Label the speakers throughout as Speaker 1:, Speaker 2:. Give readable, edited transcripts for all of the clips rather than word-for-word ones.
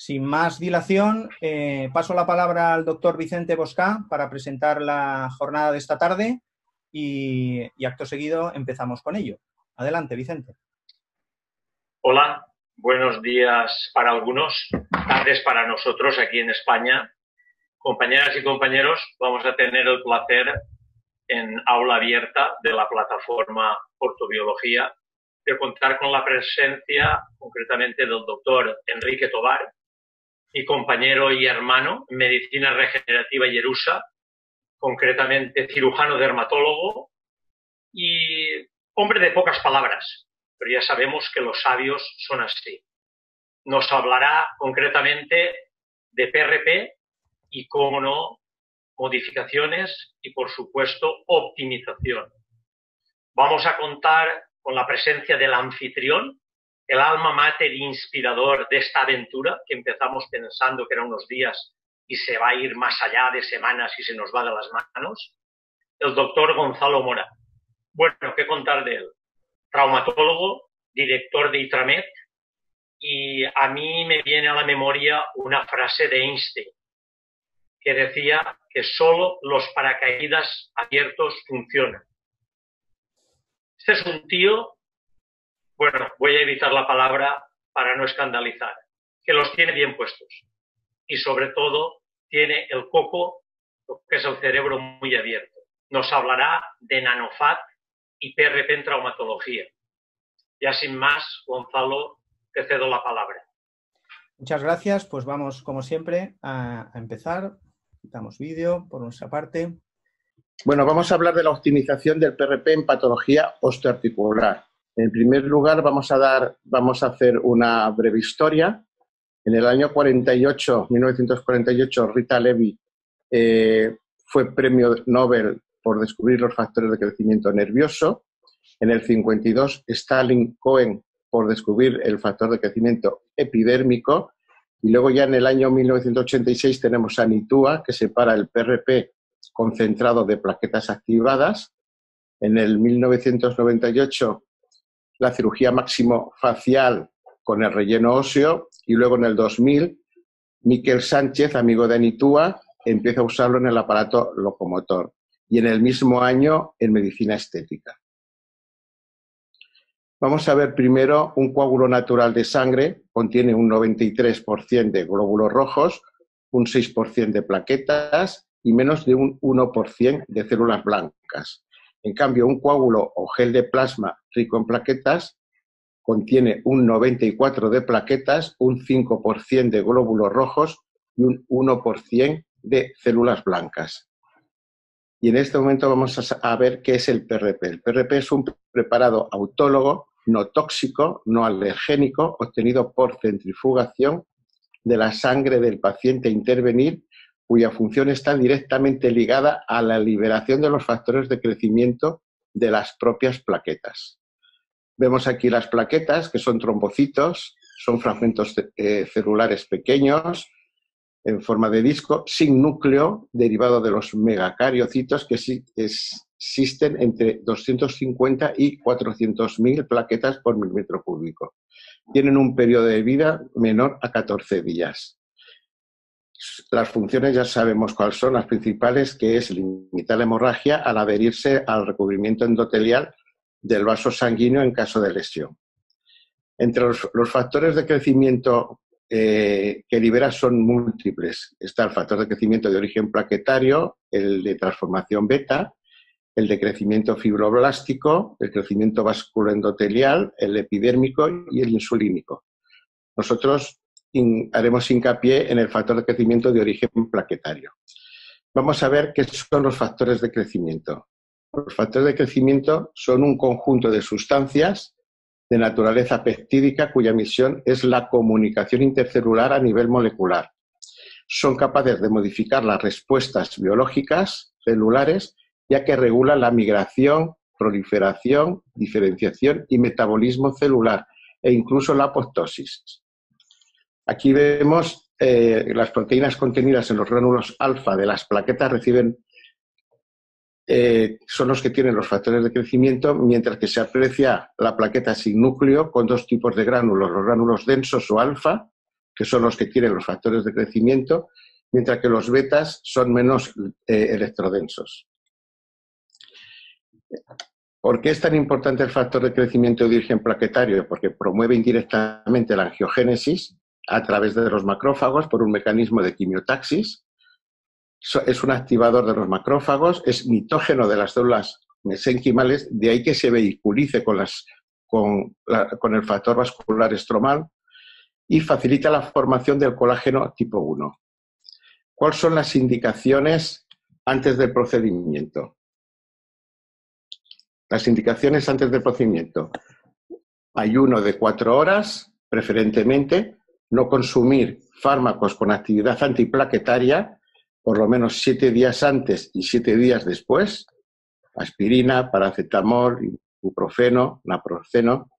Speaker 1: sin más dilación, paso la palabra al doctor Vicente Boscá para presentar la jornada de esta tarde y acto seguido empezamos con ello. Adelante, Vicente.
Speaker 2: Hola, buenos días para algunos, tardes para nosotros aquí en España. Compañeras y compañeros, vamos a tener el placer en aula abierta de la plataforma Ortobiología de contar con la presencia concretamente del doctor Enrique Tobar, mi compañero y hermano en Medicina Regenerativa y ERUSA, concretamente cirujano dermatólogo y hombre de pocas palabras, pero ya sabemos que los sabios son así. Nos hablará concretamente de PRP y, cómo no, modificaciones y, por supuesto, optimización. Vamos a contar con la presencia del anfitrión, el alma mater inspirador de esta aventura que empezamos pensando que eran unos días y se va a ir más allá de semanas y se nos va de las manos, el doctor Gonzalo Mora. Bueno, ¿qué contar de él? Traumatólogo, director de ITRAMED, y a mí me viene a la memoria una frase de Einstein que decía que solo los paracaídas abiertos funcionan. Este es un tío, bueno, voy a evitar la palabra para no escandalizar, que los tiene bien puestos y sobre todo tiene el coco, lo que es el cerebro, muy abierto. Nos hablará de nanofat y PRP en traumatología. Ya sin más, Gonzalo, te cedo la palabra.
Speaker 1: Muchas gracias. Pues vamos, como siempre, a empezar. Quitamos vídeo por nuestra parte.
Speaker 3: Bueno, vamos a hablar de la optimización del PRP en patología osteoarticular. En primer lugar, vamos a hacer una breve historia. En el año 1948, Rita Levy fue premio Nobel por descubrir los factores de crecimiento nervioso. En el 52, Stalin Cohen por descubrir el factor de crecimiento epidérmico. Y luego ya en el año 1986 tenemos a Nitua, que separa el PRP concentrado de plaquetas activadas. En el 1998, la cirugía máximo-facial con el relleno óseo. Y luego en el 2000, Miquel Sánchez, amigo de Nitua, empieza a usarlo en el aparato locomotor. Y en el mismo año, en medicina estética. Vamos a ver primero un coágulo natural de sangre, contiene un 93% de glóbulos rojos, un 6% de plaquetas y menos de un 1% de células blancas. En cambio, un coágulo o gel de plasma rico en plaquetas contiene un 94% de plaquetas, un 5% de glóbulos rojos y un 1% de células blancas. Y en este momento vamos a ver qué es el PRP. El PRP es un preparado autólogo no tóxico, no alergénico, obtenido por centrifugación de la sangre del paciente a intervenir, cuya función está directamente ligada a la liberación de los factores de crecimiento de las propias plaquetas. Vemos aquí las plaquetas, que son trombocitos, son fragmentos celulares pequeños, en forma de disco, sin núcleo, derivado de los megacariocitos, que existen entre 250 y 400.000 plaquetas por milímetro cúbico. Tienen un periodo de vida menor a 14 días. Las funciones ya sabemos cuáles son, las principales, que es limitar la hemorragia al adherirse al recubrimiento endotelial del vaso sanguíneo en caso de lesión. Entre los factores de crecimiento que libera son múltiples. Está el factor de crecimiento de origen plaquetario, el de transformación beta, el de crecimiento fibroblástico, el crecimiento vasculoendotelial, el epidérmico y el insulínico. Nosotros haremos hincapié en el factor de crecimiento de origen plaquetario. Vamos a ver qué son los factores de crecimiento. Los factores de crecimiento son un conjunto de sustancias de naturaleza peptídica cuya misión es la comunicación intercelular a nivel molecular. Son capaces de modificar las respuestas biológicas celulares, ya que regulan la migración, proliferación, diferenciación y metabolismo celular e incluso la apoptosis. Aquí vemos las proteínas contenidas en los gránulos alfa de las plaquetas son los que tienen los factores de crecimiento, mientras que se aprecia la plaqueta sin núcleo con dos tipos de gránulos, los gránulos densos o alfa que son los que tienen los factores de crecimiento, mientras que los betas son menos electrodensos. ¿Por qué es tan importante el factor de crecimiento de origen plaquetario? Porque promueve indirectamente la angiogénesis a través de los macrófagos por un mecanismo de quimiotaxis. Es un activador de los macrófagos, es mitógeno de las células mesenquimales, de ahí que se vehiculice con el factor vascular estromal y facilita la formación del colágeno tipo 1. ¿Cuáles son las indicaciones antes del procedimiento? Las indicaciones antes del procedimiento: ayuno de 4 horas, preferentemente, no consumir fármacos con actividad antiplaquetaria, por lo menos 7 días antes y 7 días después, aspirina, paracetamol, ibuprofeno, naproxeno,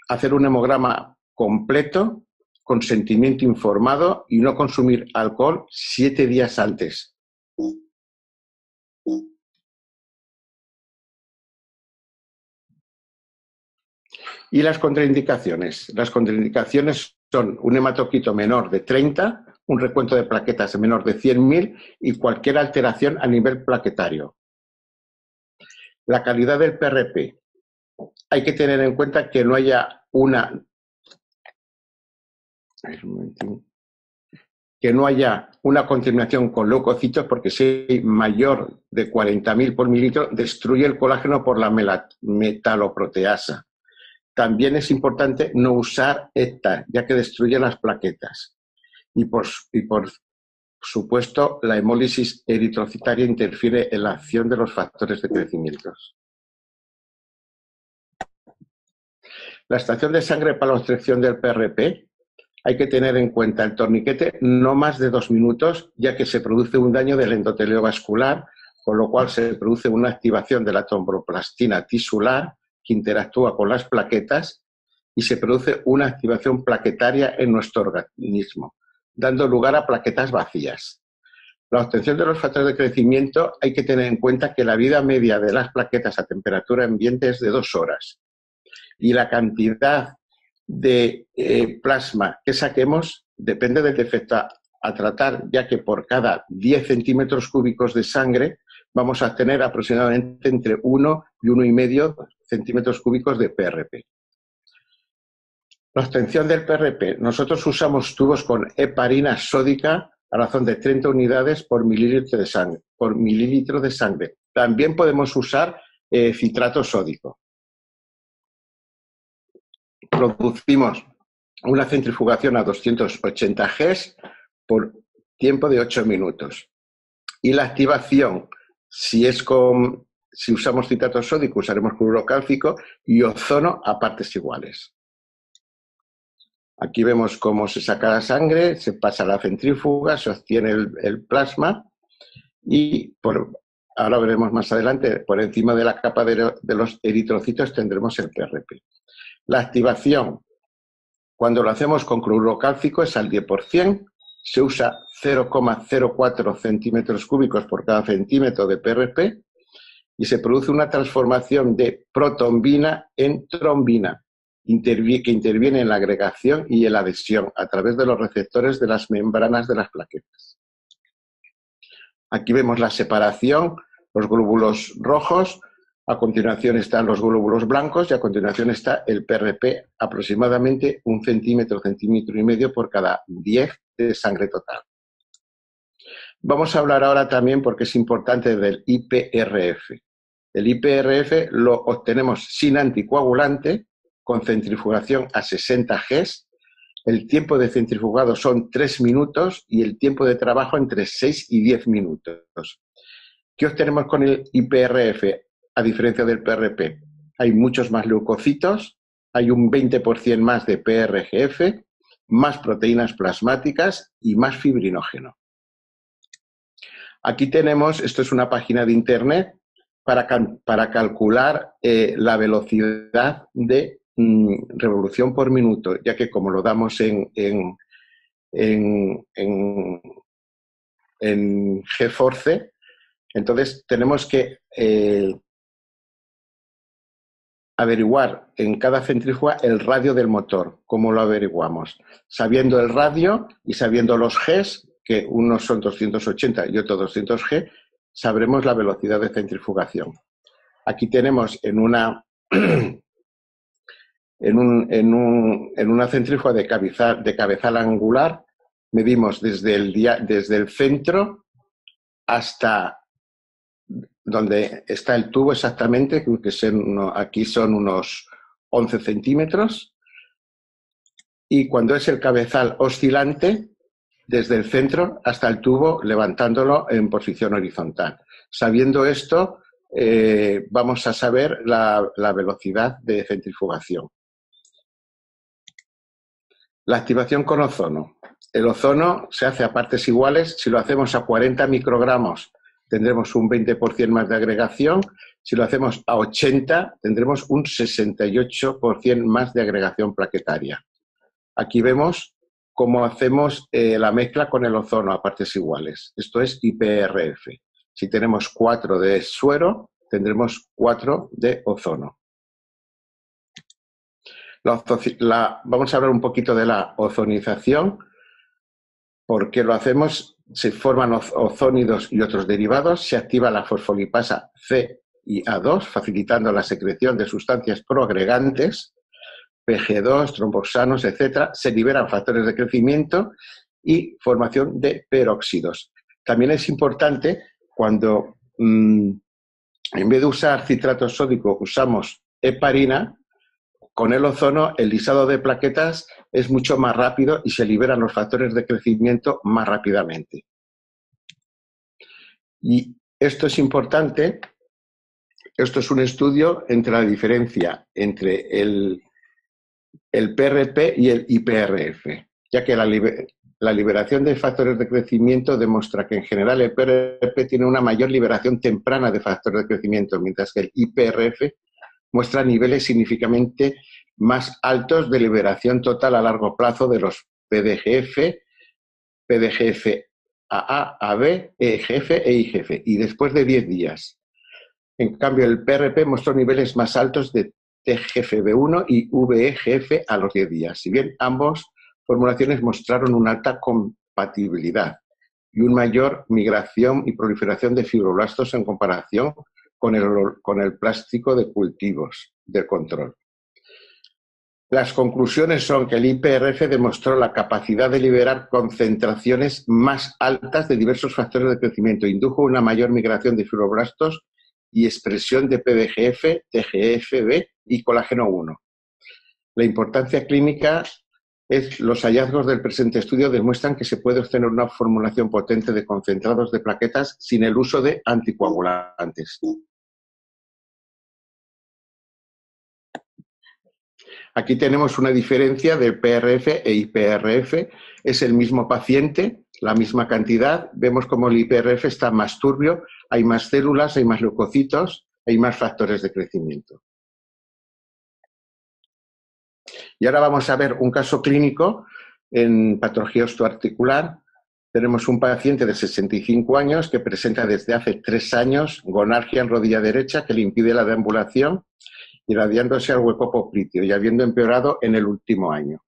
Speaker 3: hacer un hemograma completo, consentimiento informado y no consumir alcohol 7 días antes. ¿Y las contraindicaciones? Las contraindicaciones son un hematocrito menor de 30, un recuento de plaquetas menor de 100.000 y cualquier alteración a nivel plaquetario. La calidad del PRP. Hay que tener en cuenta que no haya una contaminación con leucocitos, porque si hay mayor de 40.000 por mililitro, destruye el colágeno por la metaloproteasa. También es importante no usar ETA, ya que destruye las plaquetas. Y por supuesto, la hemólisis eritrocitaria interfiere en la acción de los factores de crecimiento. La extracción de sangre para la obstrucción del PRP, hay que tener en cuenta el torniquete no más de 2 minutos, ya que se produce un daño del endotelio vascular, con lo cual se produce una activación de la tromboplastina tisular que interactúa con las plaquetas y se produce una activación plaquetaria en nuestro organismo, dando lugar a plaquetas vacías. La obtención de los factores de crecimiento, hay que tener en cuenta que la vida media de las plaquetas a temperatura ambiente es de 2 horas y la cantidad de plasma que saquemos depende del defecto a tratar, ya que por cada 10 centímetros cúbicos de sangre vamos a tener aproximadamente entre 1 y 1,5 centímetros cúbicos de PRP. La obtención del PRP. Nosotros usamos tubos con heparina sódica a razón de 30 unidades por mililitro de sangre. También podemos usar citrato sódico. Producimos una centrifugación a 280 Gs por tiempo de 8 minutos. Y la activación, si usamos citrato sódico, usaremos cloruro cálcico y ozono a partes iguales. Aquí vemos cómo se saca la sangre, se pasa a la centrífuga, se obtiene el plasma y ahora veremos más adelante, por encima de la capa de los eritrocitos tendremos el PRP. La activación, cuando lo hacemos con cloruro cálcico, es al 10%, se usa 0,04 centímetros cúbicos por cada centímetro de PRP y se produce una transformación de protombina en trombina, que interviene en la agregación y en la adhesión a través de los receptores de las membranas de las plaquetas. Aquí vemos la separación, los glóbulos rojos, a continuación están los glóbulos blancos y a continuación está el PRP, aproximadamente 1 centímetro, centímetro y medio por cada 10 de sangre total. Vamos a hablar ahora también, porque es importante, del IPRF. El IPRF lo obtenemos sin anticoagulante, con centrifugación a 60 Gs. El tiempo de centrifugado son 3 minutos y el tiempo de trabajo entre 6 y 10 minutos. ¿Qué obtenemos con el IPRF? A diferencia del PRP, hay muchos más leucocitos, hay un 20% más de PRGF, más proteínas plasmáticas y más fibrinógeno. Aquí tenemos, esto es una página de internet, para calcular la velocidad de revolución por minuto, ya que como lo damos en G-Force, entonces tenemos que averiguar en cada centrífuga el radio del motor. ¿Cómo lo averiguamos? Sabiendo el radio y sabiendo los Gs, que unos son 280 y otros 200 G, sabremos la velocidad de centrifugación. Aquí tenemos en una centrífuga de cabezal angular, medimos desde el centro hasta donde está el tubo exactamente, que aquí son unos 11 centímetros, y cuando es el cabezal oscilante, desde el centro hasta el tubo, levantándolo en posición horizontal. Sabiendo esto, vamos a saber la velocidad de centrifugación. La activación con ozono. El ozono se hace a partes iguales. Si lo hacemos a 40 microgramos, tendremos un 20% más de agregación. Si lo hacemos a 80, tendremos un 68% más de agregación plaquetaria. Aquí vemos cómo hacemos la mezcla con el ozono a partes iguales. Esto es IPRF. Si tenemos 4 de suero, tendremos 4 de ozono. Vamos a hablar un poquito de la ozonización. ¿Por qué lo hacemos? Se forman ozónidos y otros derivados, se activa la fosfolipasa C y A2, facilitando la secreción de sustancias proagregantes, PG2, tromboxanos, etc. Se liberan factores de crecimiento y formación de peróxidos. También es importante cuando en vez de usar citrato sódico usamos heparina. Con el ozono, el lisado de plaquetas es mucho más rápido y se liberan los factores de crecimiento más rápidamente. Y esto es importante, esto es un estudio entre la diferencia entre el PRP y el IPRF, ya que la liberación de factores de crecimiento demuestra que en general el PRP tiene una mayor liberación temprana de factores de crecimiento, mientras que el IPRF muestra niveles significativamente más altos de liberación total a largo plazo de los PDGF, PDGF-AA, AB, EGF e IGF, y después de 10 días. En cambio, el PRP mostró niveles más altos de TGFB1 y VEGF a los 10 días, si bien ambas formulaciones mostraron una alta compatibilidad y una mayor migración y proliferación de fibroblastos en comparación con el plástico de cultivos de control. Las conclusiones son que el IPRF demostró la capacidad de liberar concentraciones más altas de diversos factores de crecimiento, indujo una mayor migración de fibroblastos y expresión de PDGF, TGFB y colágeno 1. La importancia clínica es los hallazgos del presente estudio demuestran que se puede obtener una formulación potente de concentrados de plaquetas sin el uso de anticoagulantes. Aquí tenemos una diferencia de PRF e IPRF. Es el mismo paciente, la misma cantidad. Vemos como el IPRF está más turbio, hay más células, hay más leucocitos, hay más factores de crecimiento. Y ahora vamos a ver un caso clínico en patología osteoarticular. Tenemos un paciente de 65 años que presenta desde hace 3 años gonalgia en rodilla derecha que le impide la deambulación, irradiándose al hueco popliteo y habiendo empeorado en el último año.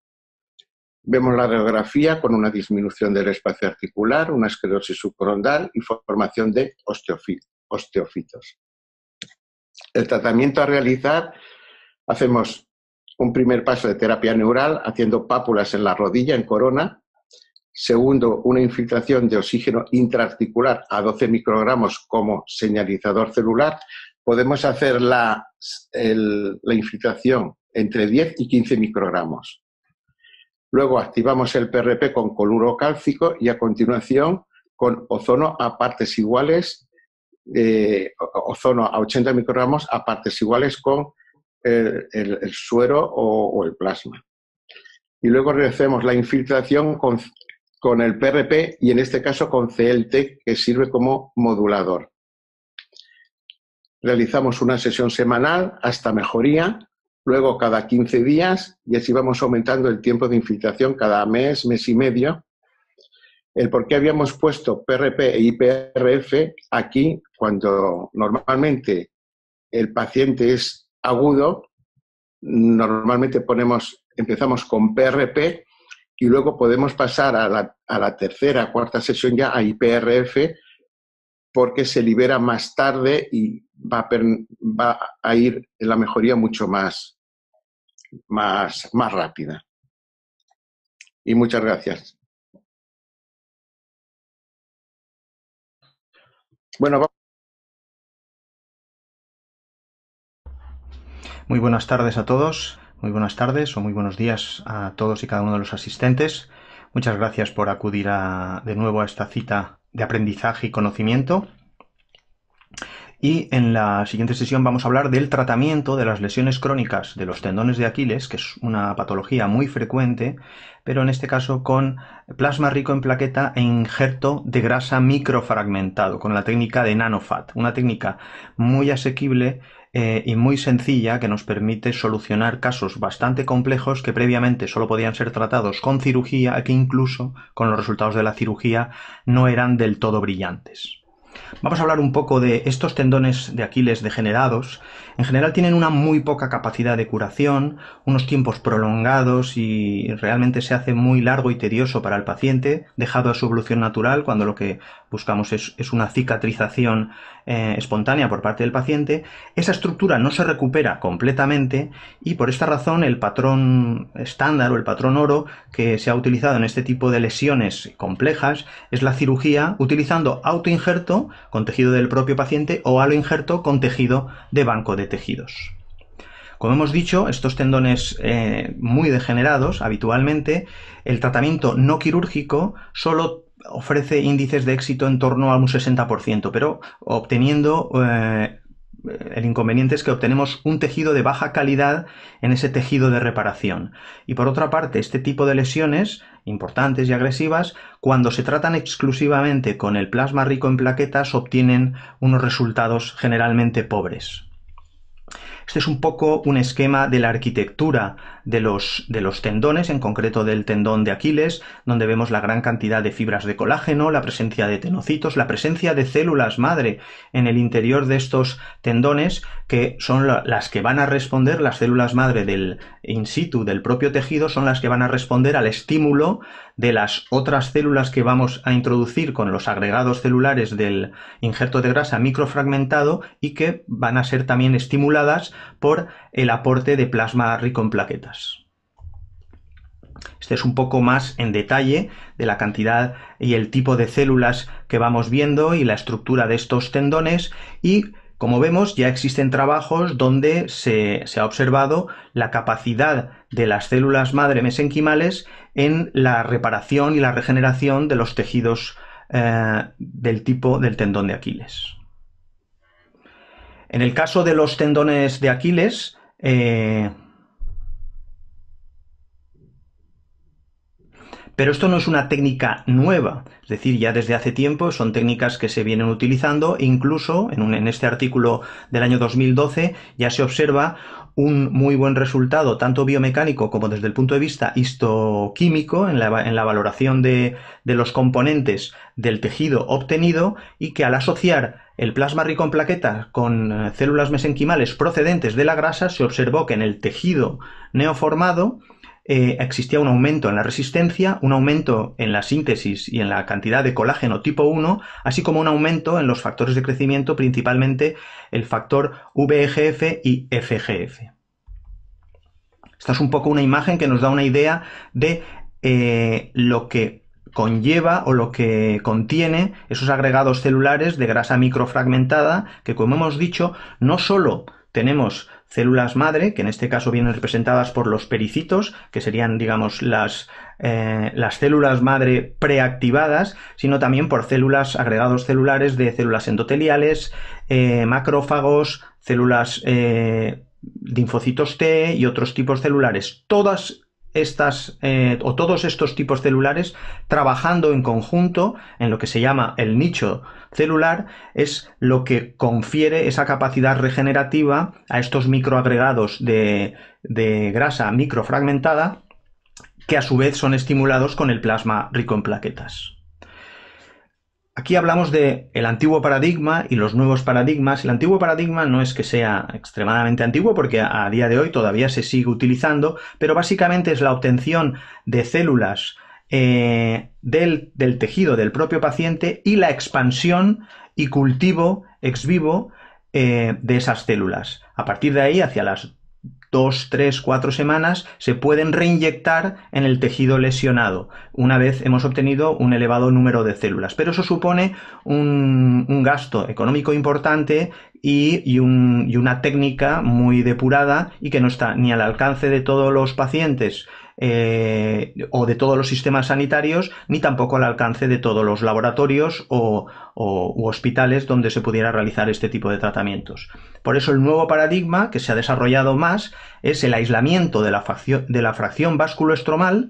Speaker 3: Vemos la radiografía con una disminución del espacio articular, una esclerosis subcorondal y formación de osteofitos. El tratamiento a realizar, hacemos un primer paso de terapia neural haciendo pápulas en la rodilla, en corona. Segundo, una infiltración de oxígeno intraarticular a 12 microgramos como señalizador celular. Podemos hacer la infiltración entre 10 y 15 microgramos. Luego activamos el PRP con cloruro cálcico y a continuación con ozono a partes iguales, ozono a 80 microgramos a partes iguales con el suero o el plasma. Y luego realizamos la infiltración con el PRP y en este caso con CLT, que sirve como modulador. Realizamos una sesión semanal hasta mejoría, luego cada 15 días y así vamos aumentando el tiempo de infiltración cada mes, mes y medio. El por qué habíamos puesto PRP e IPRF aquí, cuando normalmente el paciente es agudo, normalmente empezamos con PRP y luego podemos pasar a la tercera, cuarta sesión ya a IPRF, porque se libera más tarde y va a ir en la mejoría mucho más rápida. Y muchas gracias. Bueno,
Speaker 1: muy buenas tardes a todos, muy buenas tardes o muy buenos días a todos y cada uno de los asistentes. Muchas gracias por acudir de nuevo a esta cita de aprendizaje y conocimiento. Y en la siguiente sesión vamos a hablar del tratamiento de las lesiones crónicas de los tendones de Aquiles, que es una patología muy frecuente, pero en este caso con plasma rico en plaqueta e injerto de grasa microfragmentado, con la técnica de NanoFat, una técnica muy asequible y muy sencilla que nos permite solucionar casos bastante complejos que previamente solo podían ser tratados con cirugía, que incluso con los resultados de la cirugía no eran del todo brillantes. Vamos a hablar un poco de estos tendones de Aquiles degenerados. En general tienen una muy poca capacidad de curación, unos tiempos prolongados y realmente se hace muy largo y tedioso para el paciente, dejado a su evolución natural, cuando lo que buscamos es una cicatrización espontánea por parte del paciente. Esa estructura no se recupera completamente y por esta razón el patrón estándar o el patrón oro que se ha utilizado en este tipo de lesiones complejas es la cirugía utilizando autoinjerto con tejido del propio paciente o aloinjerto con tejido de banco de tejidos. Como hemos dicho, estos tendones muy degenerados, habitualmente, el tratamiento no quirúrgico solo ofrece índices de éxito en torno a un 60%, pero obteniendo el inconveniente es que obtenemos un tejido de baja calidad en ese tejido de reparación. Y por otra parte, este tipo de lesiones importantes y agresivas, cuando se tratan exclusivamente con el plasma rico en plaquetas, obtienen unos resultados generalmente pobres. Este es un poco un esquema de la arquitectura de los tendones, en concreto del tendón de Aquiles, donde vemos la gran cantidad de fibras de colágeno, la presencia de tenocitos, la presencia de células madre en el interior de estos tendones, que son las que van a responder, las células madre del in situ del propio tejido, son las que van a responder al estímulo de las otras células que vamos a introducir con los agregados celulares del injerto de grasa microfragmentado y que van a ser también estimuladas por el aporte de plasma rico en plaquetas. Este es un poco más en detalle de la cantidad y el tipo de células que vamos viendo y la estructura de estos tendones, y como vemos ya existen trabajos donde se ha observado la capacidad de las células madre mesenquimales en la reparación y la regeneración de los tejidos del tipo del tendón de Aquiles. En el caso de los tendones de Aquiles, pero esto no es una técnica nueva, es decir, ya desde hace tiempo son técnicas que se vienen utilizando, e incluso en este artículo del año 2012 ya se observa un muy buen resultado, tanto biomecánico como desde el punto de vista histoquímico, en la valoración de los componentes del tejido obtenido, y que al asociar el plasma rico en plaquetas con células mesenquimales procedentes de la grasa, se observó que en el tejido neoformado existía un aumento en la resistencia, un aumento en la síntesis y en la cantidad de colágeno tipo 1, así como un aumento en los factores de crecimiento, principalmente el factor VEGF y FGF. Esta es un poco una imagen que nos da una idea de lo que conlleva o lo que contiene esos agregados celulares de grasa microfragmentada, que, como hemos dicho, no solo tenemos células madre, que en este caso vienen representadas por los pericitos, que serían, digamos, las células madre preactivadas, sino también por agregados celulares de células endoteliales, macrófagos, células linfocitos T y otros tipos celulares. Todos estos tipos celulares trabajando en conjunto en lo que se llama el nicho celular es lo que confiere esa capacidad regenerativa a estos microagregados de grasa microfragmentada, que a su vez son estimulados con el plasma rico en plaquetas. Aquí hablamos de el antiguo paradigma y los nuevos paradigmas. El antiguo paradigma no es que sea extremadamente antiguo porque a día de hoy todavía se sigue utilizando, pero básicamente es la obtención de células del tejido del propio paciente y la expansión y cultivo ex vivo de esas células. A partir de ahí, hacia las 2, 3, 4 semanas, se pueden reinyectar en el tejido lesionado, una vez hemos obtenido un elevado número de células. Pero eso supone un gasto económico importante y una técnica muy depurada y que no está ni al alcance de todos los pacientes o de todos los sistemas sanitarios, ni tampoco al alcance de todos los laboratorios u hospitales donde se pudiera realizar este tipo de tratamientos. Por eso el nuevo paradigma que se ha desarrollado más es el aislamiento de la fracción vasculoestromal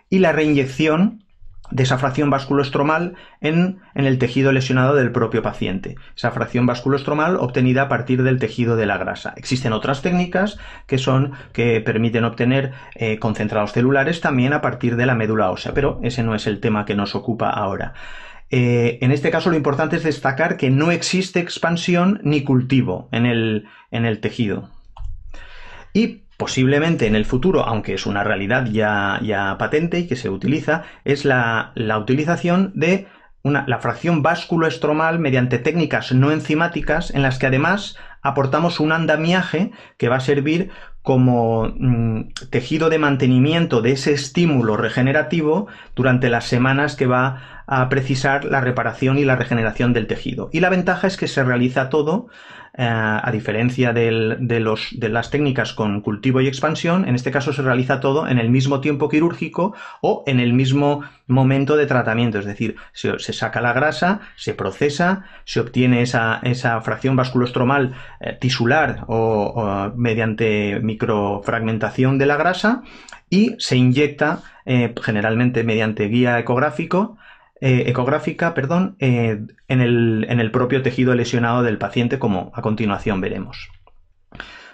Speaker 1: y la reinyección de esa fracción vasculoestromal en el tejido lesionado del propio paciente. Esa fracción vasculoestromal obtenida a partir del tejido de la grasa. Existen otras técnicas que permiten obtener concentrados celulares también a partir de la médula ósea, pero ese no es el tema que nos ocupa ahora. En este caso lo importante es destacar que no existe expansión ni cultivo en el tejido. Y posiblemente en el futuro, aunque es una realidad ya patente y que se utiliza, es la utilización de la fracción vasculoestromal mediante técnicas no enzimáticas en las que además aportamos un andamiaje que va a servir como tejido de mantenimiento de ese estímulo regenerativo durante las semanas que va a precisar la reparación y la regeneración del tejido. Y la ventaja es que se realiza todo, a diferencia de las técnicas con cultivo y expansión, en este caso se realiza todo en el mismo tiempo quirúrgico o en el mismo momento de tratamiento, es decir, se saca la grasa, se procesa, se obtiene esa fracción vasculoestromal tisular o mediante microfragmentación de la grasa y se inyecta generalmente mediante guía ecográfica, en el propio tejido lesionado del paciente, como a continuación veremos.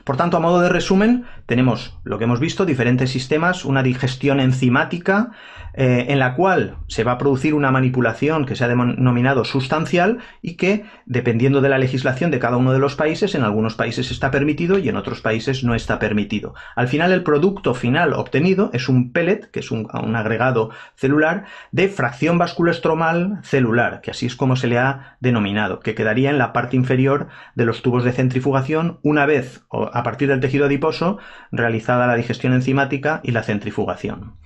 Speaker 1: Por tanto, a modo de resumen, tenemos lo que hemos visto, diferentes sistemas, una digestión enzimática en la cual se va a producir una manipulación que se ha denominado sustancial y que, dependiendo de la legislación de cada uno de los países, en algunos países está permitido y en otros países no está permitido. Al final, el producto final obtenido es un pellet, que es un agregado celular de fracción vasculoestromal celular, que así es como se le ha denominado, que quedaría en la parte inferior de los tubos de centrifugación una vez, a partir del tejido adiposo, realizada la digestión enzimática y la centrifugación.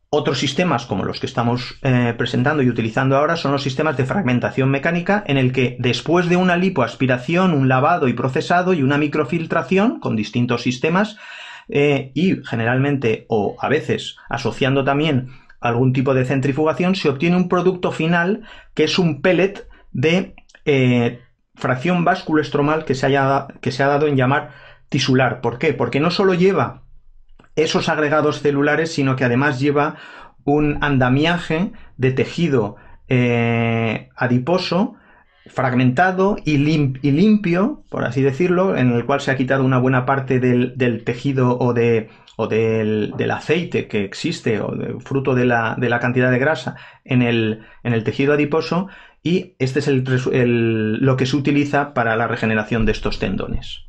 Speaker 1: Otros sistemas como los que estamos presentando y utilizando ahora son los sistemas de fragmentación mecánica, en el que después de una lipoaspiración, un lavado y procesado y una microfiltración con distintos sistemas y generalmente o a veces asociando también algún tipo de centrifugación, se obtiene un producto final que es un pellet de fracción vasculoestromal que se ha dado en llamar tisular. ¿Por qué? Porque no solo lleva esos agregados celulares, sino que además lleva un andamiaje de tejido adiposo fragmentado y limpio, por así decirlo, en el cual se ha quitado una buena parte del tejido o del aceite que existe o fruto de la cantidad de grasa en el tejido adiposo, y este es lo que se utiliza para la regeneración de estos tendones.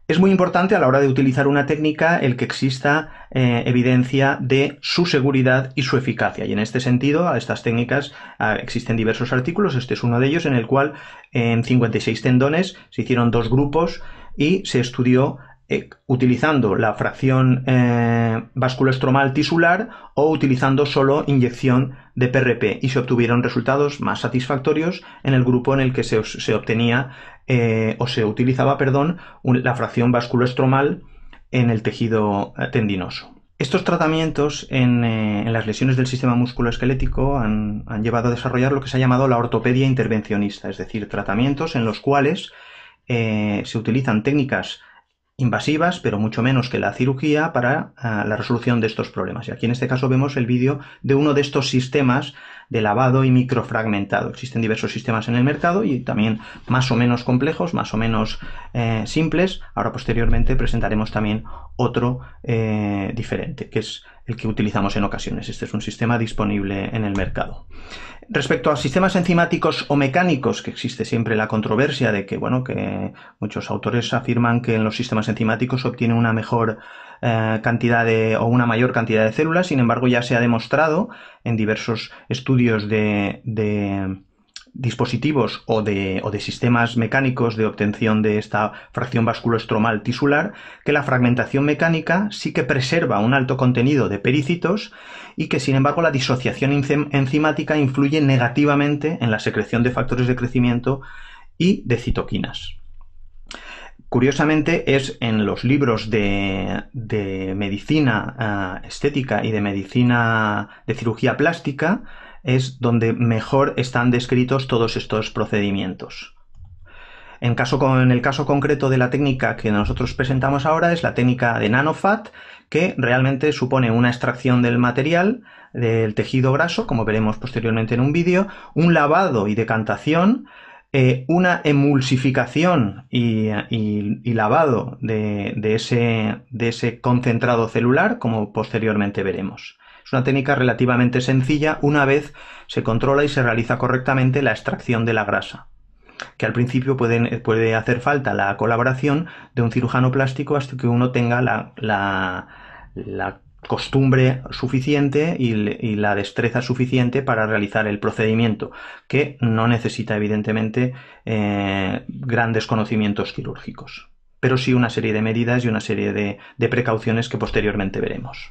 Speaker 1: Es muy importante a la hora de utilizar una técnica el que exista evidencia de su seguridad y su eficacia. Y en este sentido, a estas técnicas existen diversos artículos. Este es uno de ellos, en el cual en 56 tendones se hicieron 2 grupos y se estudió utilizando la fracción vasculoestromal tisular o utilizando solo inyección de PRP, y se obtuvieron resultados más satisfactorios en el grupo en el que se obtenía se utilizaba, la fracción vasculoestromal en el tejido tendinoso. Estos tratamientos en las lesiones del sistema musculoesquelético han llevado a desarrollar lo que se ha llamado la ortopedia intervencionista, es decir, tratamientos en los cuales se utilizan técnicas invasivas, pero mucho menos que la cirugía, para la resolución de estos problemas. Y aquí en este caso vemos el vídeo de uno de estos sistemas de lavado y microfragmentado. Existen diversos sistemas en el mercado y también más o menos complejos, más o menos simples. Ahora posteriormente presentaremos también otro diferente, que es el que utilizamos en ocasiones. Este es un sistema disponible en el mercado. Respecto a sistemas enzimáticos o mecánicos, que existe siempre la controversia de que, bueno, que muchos autores afirman que en los sistemas enzimáticos se obtiene una mejor o una mayor cantidad de células. Sin embargo, ya se ha demostrado en diversos estudios de dispositivos o de sistemas mecánicos de obtención de esta fracción vasculoestromal tisular, que la fragmentación mecánica sí que preserva un alto contenido de pericitos y que, sin embargo, la disociación enzimática influye negativamente en la secreción de factores de crecimiento y de citoquinas. Curiosamente, es en los libros de medicina estética y de medicina de cirugía plástica es donde mejor están descritos todos estos procedimientos. En el caso concreto de la técnica que nosotros presentamos ahora es la técnica de NanoFat, que realmente supone una extracción del material, del tejido graso, como veremos posteriormente en un vídeo, un lavado y decantación, una emulsificación y lavado de ese concentrado celular, como posteriormente veremos. Es una técnica relativamente sencilla una vez se controla y se realiza correctamente la extracción de la grasa, que al principio puede hacer falta la colaboración de un cirujano plástico hasta que uno tenga la costumbre suficiente y la destreza suficiente para realizar el procedimiento, que no necesita evidentemente grandes conocimientos quirúrgicos, pero sí una serie de medidas y una serie de precauciones que posteriormente veremos.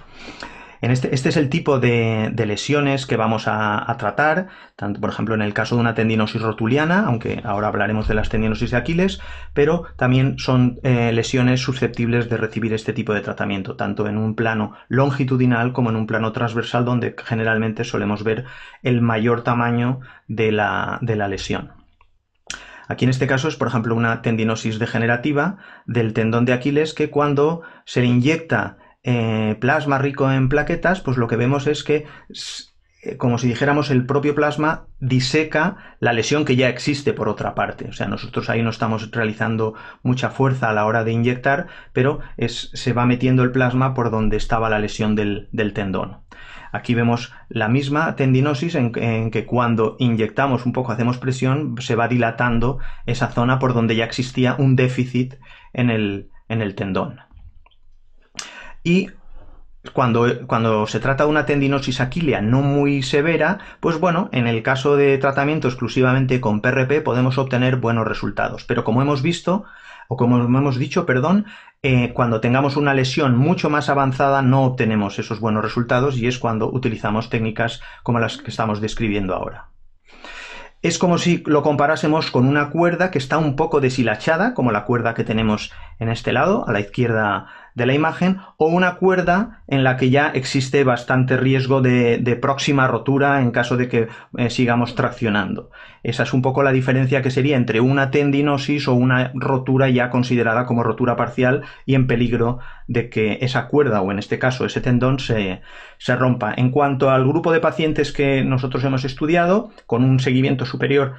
Speaker 1: Este es el tipo de lesiones que vamos a tratar, tanto por ejemplo en el caso de una tendinosis rotuliana, aunque ahora hablaremos de las tendinosis de Aquiles, pero también son lesiones susceptibles de recibir este tipo de tratamiento, tanto en un plano longitudinal como en un plano transversal, donde generalmente solemos ver el mayor tamaño de la lesión. Aquí en este caso es, por ejemplo, una tendinosis degenerativa del tendón de Aquiles que cuando se le inyecta plasma rico en plaquetas, pues lo que vemos es que, como si dijéramos, el propio plasma diseca la lesión que ya existe por otra parte. O sea, nosotros ahí no estamos realizando mucha fuerza a la hora de inyectar, pero se va metiendo el plasma por donde estaba la lesión del tendón. Aquí vemos la misma tendinosis en que cuando inyectamos un poco, hacemos presión, se va dilatando esa zona por donde ya existía un déficit en el tendón. Y cuando se trata de una tendinosis aquilea no muy severa, pues bueno, en el caso de tratamiento exclusivamente con PRP podemos obtener buenos resultados. Pero como hemos visto, o como hemos dicho, perdón, cuando tengamos una lesión mucho más avanzada no obtenemos esos buenos resultados y es cuando utilizamos técnicas como las que estamos describiendo ahora. Es como si lo comparásemos con una cuerda que está un poco deshilachada, como la cuerda que tenemos en este lado, a la izquierda de la imagen, o una cuerda en la que ya existe bastante riesgo de próxima rotura en caso de que sigamos traccionando. Esa es un poco la diferencia que sería entre una tendinosis o una rotura ya considerada como rotura parcial y en peligro de que esa cuerda, o en este caso ese tendón, se rompa. En cuanto al grupo de pacientes que nosotros hemos estudiado, con un seguimiento superior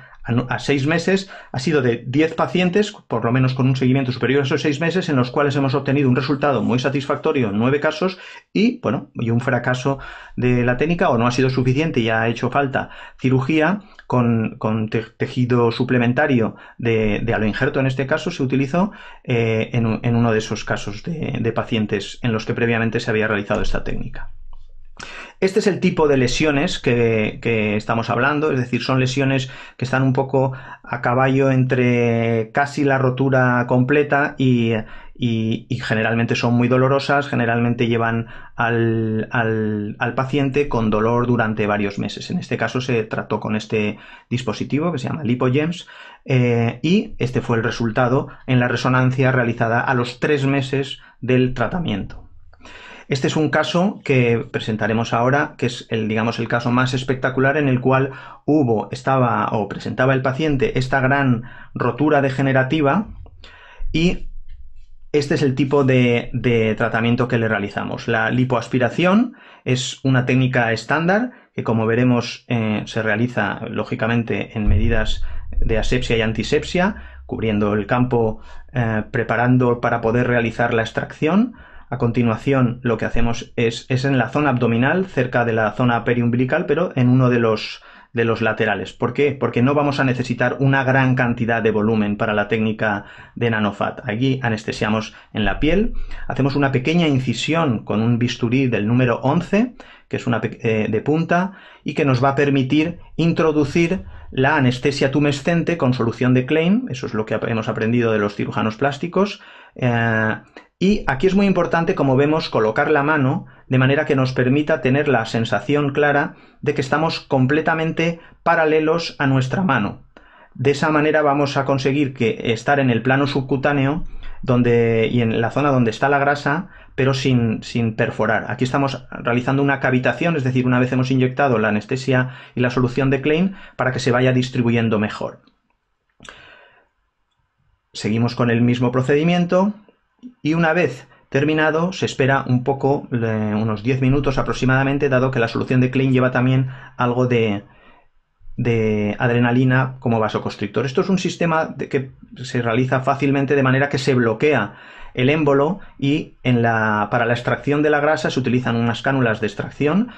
Speaker 1: a 6 meses, ha sido de 10 pacientes, por lo menos con un seguimiento superior a esos 6 meses, en los cuales hemos obtenido un resultado muy satisfactorio en 9 casos y un fracaso de la técnica, o no ha sido suficiente y ha hecho falta cirugía con tejido suplementario de aloinjerto. En este caso se utilizó en uno de esos casos de pacientes en los que previamente se había realizado esta técnica. Este es el tipo de lesiones que estamos hablando, es decir, son lesiones que están un poco a caballo entre casi la rotura completa y generalmente son muy dolorosas, generalmente llevan al paciente con dolor durante varios meses. En este caso se trató con este dispositivo que se llama LipoGEMS y este fue el resultado en la resonancia realizada a los 3 meses del tratamiento. Este es un caso que presentaremos ahora, que es el caso más espectacular, en el cual presentaba el paciente esta gran rotura degenerativa, y este es el tipo de tratamiento que le realizamos. La lipoaspiración es una técnica estándar que, como veremos, se realiza lógicamente en medidas de asepsia y antisepsia, cubriendo el campo, preparando para poder realizar la extracción. A continuación, lo que hacemos es en la zona abdominal, cerca de la zona periumbilical, pero en uno de de los laterales. ¿Por qué? Porque no vamos a necesitar una gran cantidad de volumen para la técnica de NanoFat. Aquí anestesiamos en la piel, hacemos una pequeña incisión con un bisturí del número 11, que es una de punta, y que nos va a permitir introducir la anestesia tumescente con solución de Klein. Eso es lo que hemos aprendido de los cirujanos plásticos. Y aquí es muy importante, como vemos, colocar la mano de manera que nos permita tener la sensación clara de que estamos completamente paralelos a nuestra mano. De esa manera vamos a conseguir estar en el plano subcutáneo y en la zona donde está la grasa, pero sin perforar. Aquí estamos realizando una cavitación, es decir, una vez hemos inyectado la anestesia y la solución de Klein para que se vaya distribuyendo mejor. Seguimos con el mismo procedimiento y una vez terminado se espera un poco, unos 10 minutos aproximadamente, dado que la solución de Klein lleva también algo de adrenalina como vasoconstrictor. Esto es un sistema que se realiza fácilmente de manera que se bloquea el émbolo y para la extracción de la grasa se utilizan unas cánulas de extracción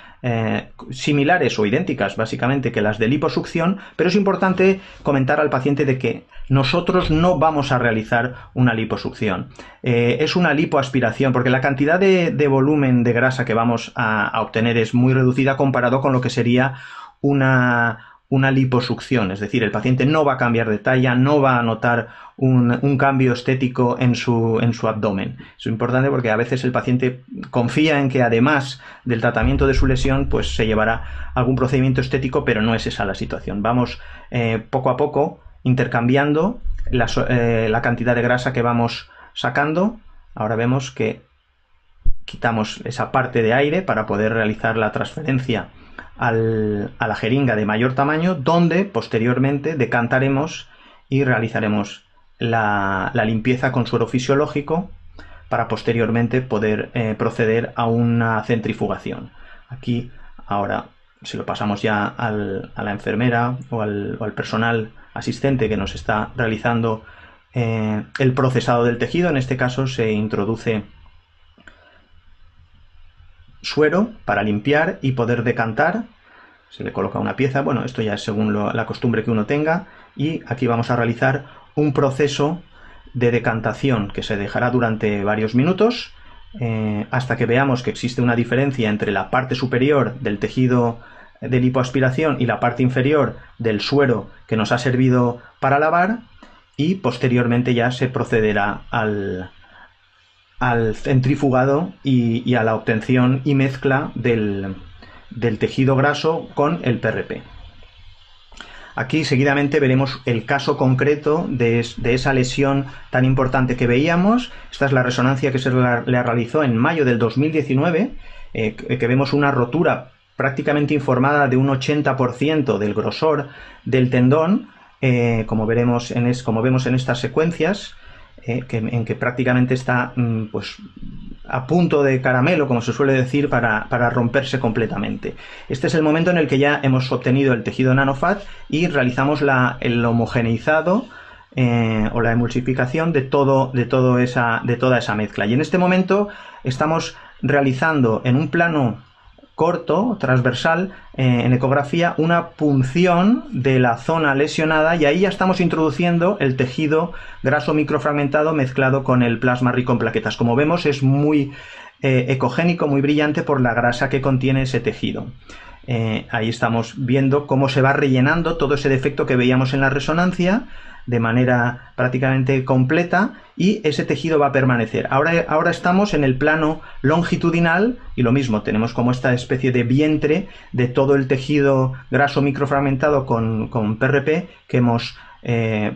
Speaker 1: similares o idénticas básicamente que las de liposucción, pero es importante comentar al paciente de que nosotros no vamos a realizar una liposucción. Es una lipoaspiración porque la cantidad de volumen de grasa que vamos a obtener es muy reducida comparado con lo que sería una liposucción, es decir, el paciente no va a cambiar de talla, no va a notar un cambio estético en su abdomen. Es importante porque a veces el paciente confía en que además del tratamiento de su lesión, pues se llevará algún procedimiento estético, pero no es esa la situación. Vamos poco a poco intercambiando la cantidad de grasa que vamos sacando. Ahora vemos que quitamos esa parte de aire para poder realizar la transferencia a la jeringa de mayor tamaño, donde posteriormente decantaremos y realizaremos la limpieza con suero fisiológico para posteriormente poder proceder a una centrifugación. Aquí ahora se lo pasamos ya a la enfermera o al personal asistente que nos está realizando el procesado del tejido. En este caso se introduce suero para limpiar y poder decantar. Se le coloca una pieza, bueno, esto ya es según la costumbre que uno tenga, y aquí vamos a realizar un proceso de decantación que se dejará durante varios minutos hasta que veamos que existe una diferencia entre la parte superior del tejido de lipoaspiración y la parte inferior del suero que nos ha servido para lavar, y posteriormente ya se procederá al centrifugado y a la obtención y mezcla del tejido graso con el PRP. Aquí seguidamente veremos el caso concreto de esa lesión tan importante que veíamos. Esta es la resonancia que se le realizó en mayo del 2019, que vemos una rotura prácticamente informada de un 80% del grosor del tendón, como vemos en estas secuencias, en que prácticamente está pues a punto de caramelo, como se suele decir, para romperse completamente. Este es el momento en el que ya hemos obtenido el tejido NanoFat y realizamos el homogeneizado o la emulsificación de toda esa mezcla. Y en este momento estamos realizando en un plano corto, transversal, en ecografía, una punción de la zona lesionada, y ahí ya estamos introduciendo el tejido graso microfragmentado mezclado con el plasma rico en plaquetas. Como vemos, es muy ecogénico, muy brillante por la grasa que contiene ese tejido. Ahí estamos viendo cómo se va rellenando todo ese defecto que veíamos en la resonancia de manera prácticamente completa, y ese tejido va a permanecer. Ahora estamos en el plano longitudinal y lo mismo, tenemos como esta especie de vientre de todo el tejido graso microfragmentado con PRP que hemos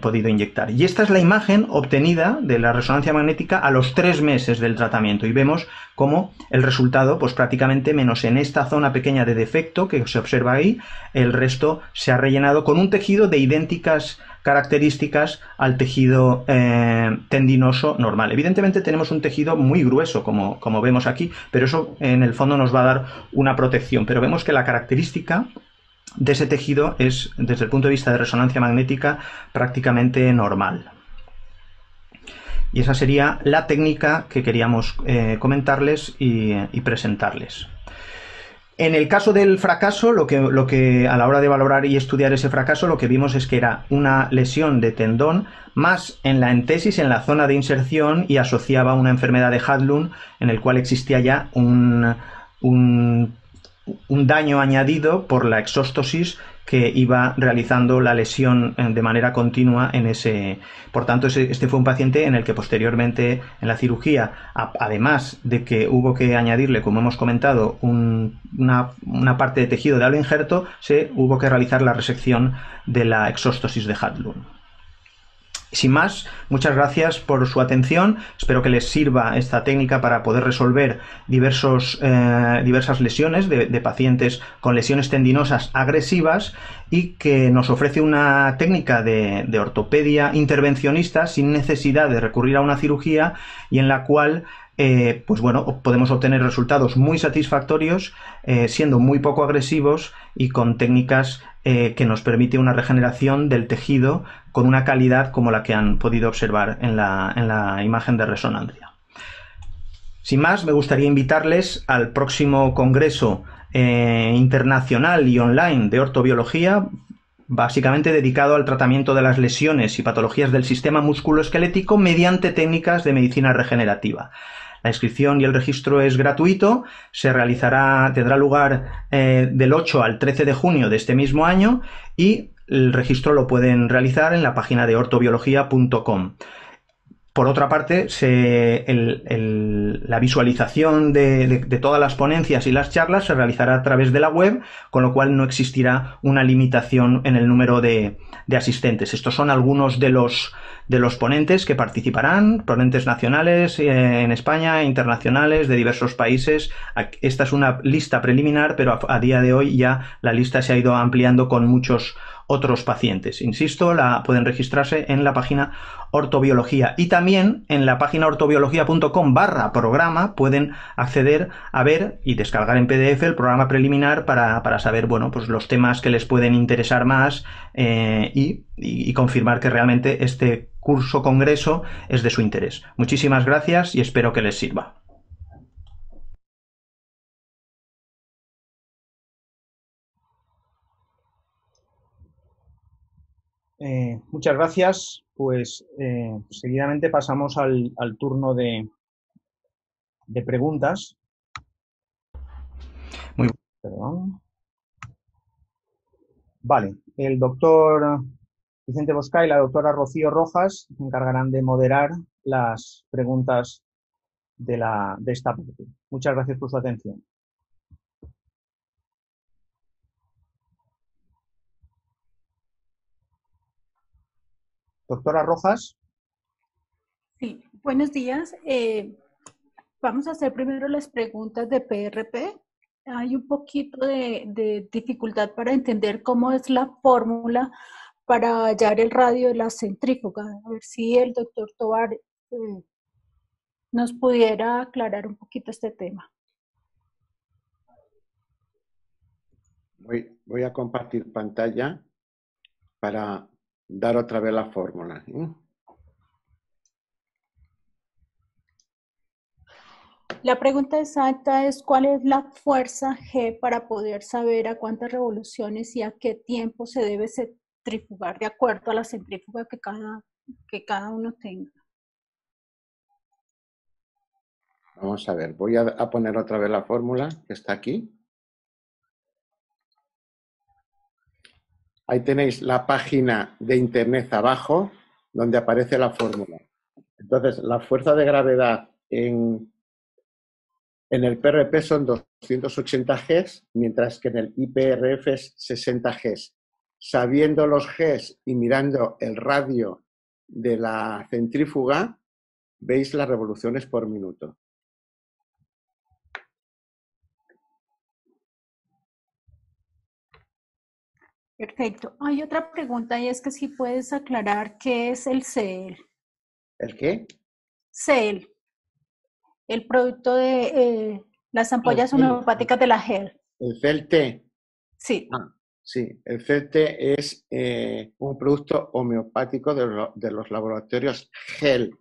Speaker 1: podido inyectar. Y esta es la imagen obtenida de la resonancia magnética a los 3 meses del tratamiento, y vemos cómo el resultado, pues prácticamente menos en esta zona pequeña de defecto que se observa ahí, el resto se ha rellenado con un tejido de idénticas características al tejido tendinoso normal. Evidentemente tenemos un tejido muy grueso, como vemos aquí, pero eso en el fondo nos va a dar una protección. Pero vemos que la característica de ese tejido es, desde el punto de vista de resonancia magnética, prácticamente normal. Y esa sería la técnica que queríamos comentarles y presentarles. En el caso del fracaso, lo que a la hora de valorar y estudiar ese fracaso, lo que vimos es que era una lesión de tendón más en la entesis, en la zona de inserción, y asociaba una enfermedad de Hadlund en el cual existía ya un daño añadido por la exóstosis que iba realizando la lesión de manera continua en ese. Por tanto, este fue un paciente en el que posteriormente en la cirugía, además de que hubo que añadirle, como hemos comentado, una parte de tejido de halo injerto, se hubo que realizar la resección de la exóstosis de Hadlund. Sin más, muchas gracias por su atención. Espero que les sirva esta técnica para poder resolver diversas lesiones de pacientes con lesiones tendinosas agresivas, y que nos ofrece una técnica de ortopedia intervencionista sin necesidad de recurrir a una cirugía, y en la cual pues bueno, podemos obtener resultados muy satisfactorios, siendo muy poco agresivos y con técnicas que nos permite una regeneración del tejido con una calidad como la que han podido observar en la imagen de resonancia. Sin más, me gustaría invitarles al próximo congreso internacional y online de ortobiología, básicamente dedicado al tratamiento de las lesiones y patologías del sistema musculoesquelético mediante técnicas de medicina regenerativa. La inscripción y el registro es gratuito, tendrá lugar del 8 al 13 de junio de este mismo año, y el registro lo pueden realizar en la página de ortobiología.com. Por otra parte, la visualización de todas las ponencias y las charlas se realizará a través de la web, con lo cual no existirá una limitación en el número de asistentes. Estos son algunos de los ponentes que participarán, ponentes nacionales en España, internacionales de diversos países. Esta es una lista preliminar, pero a día de hoy ya la lista se ha ido ampliando con muchos otros pacientes. Insisto, pueden registrarse en la página Ortobiología, y también en la página ortobiología.com/programa pueden acceder a ver y descargar en PDF el programa preliminar para saber, bueno, pues los temas que les pueden interesar más, y confirmar que realmente este congreso es de su interés. Muchísimas gracias y espero que les sirva. Muchas gracias. Pues seguidamente pasamos al turno de preguntas. Perdón. Vale, el doctor Vicente Bosca y la doctora Rocío Rojas se encargarán de moderar las preguntas de esta parte. Muchas gracias por su atención. Doctora Rojas.
Speaker 4: Sí, buenos días. Vamos a hacer primero las preguntas de PRP. Hay un poquito de dificultad para entender cómo es la fórmula para hallar el radio de la centrífuga. A ver si el doctor Tovar nos pudiera aclarar un poquito este tema.
Speaker 3: Voy a compartir pantalla para dar otra vez la fórmula.
Speaker 4: La pregunta exacta es: ¿cuál es la fuerza G para poder saber a cuántas revoluciones y a qué tiempo se debe centrifugar de acuerdo a la centrífuga que cada uno tenga?
Speaker 3: Vamos a ver, voy a poner otra vez la fórmula que está aquí. Ahí tenéis la página de internet abajo donde aparece la fórmula. Entonces, la fuerza de gravedad en el PRP son 280 Gs, mientras que en el IPRF es 60 Gs. Sabiendo los Gs y mirando el radio de la centrífuga, veis las revoluciones por minuto.
Speaker 4: Perfecto. Hay otra pregunta, y es que si puedes aclarar qué es el CEL.
Speaker 3: ¿El qué?
Speaker 4: CEL, el producto de las ampollas homeopáticas de la GEL.
Speaker 3: ¿El CEL-T?
Speaker 4: Sí.
Speaker 3: Sí, el CEL-T es un producto homeopático de los laboratorios GEL,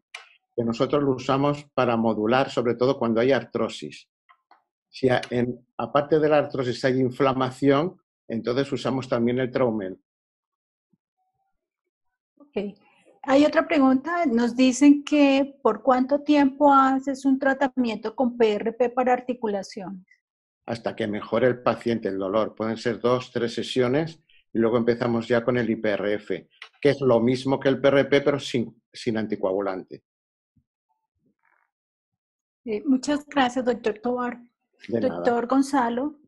Speaker 3: que nosotros lo usamos para modular, sobre todo cuando hay artrosis. Si aparte de la artrosis hay inflamación, entonces usamos también el Traumel.
Speaker 4: Ok. Hay otra pregunta. Nos dicen que ¿por cuánto tiempo haces un tratamiento con PRP para articulaciones?
Speaker 3: Hasta que mejore el paciente el dolor. Pueden ser 2, 3 sesiones y luego empezamos ya con el IPRF, que es lo mismo que el PRP, pero sin anticoagulante.
Speaker 4: Muchas gracias, doctor Tovar.
Speaker 3: De nada.
Speaker 4: Doctor Gonzalo,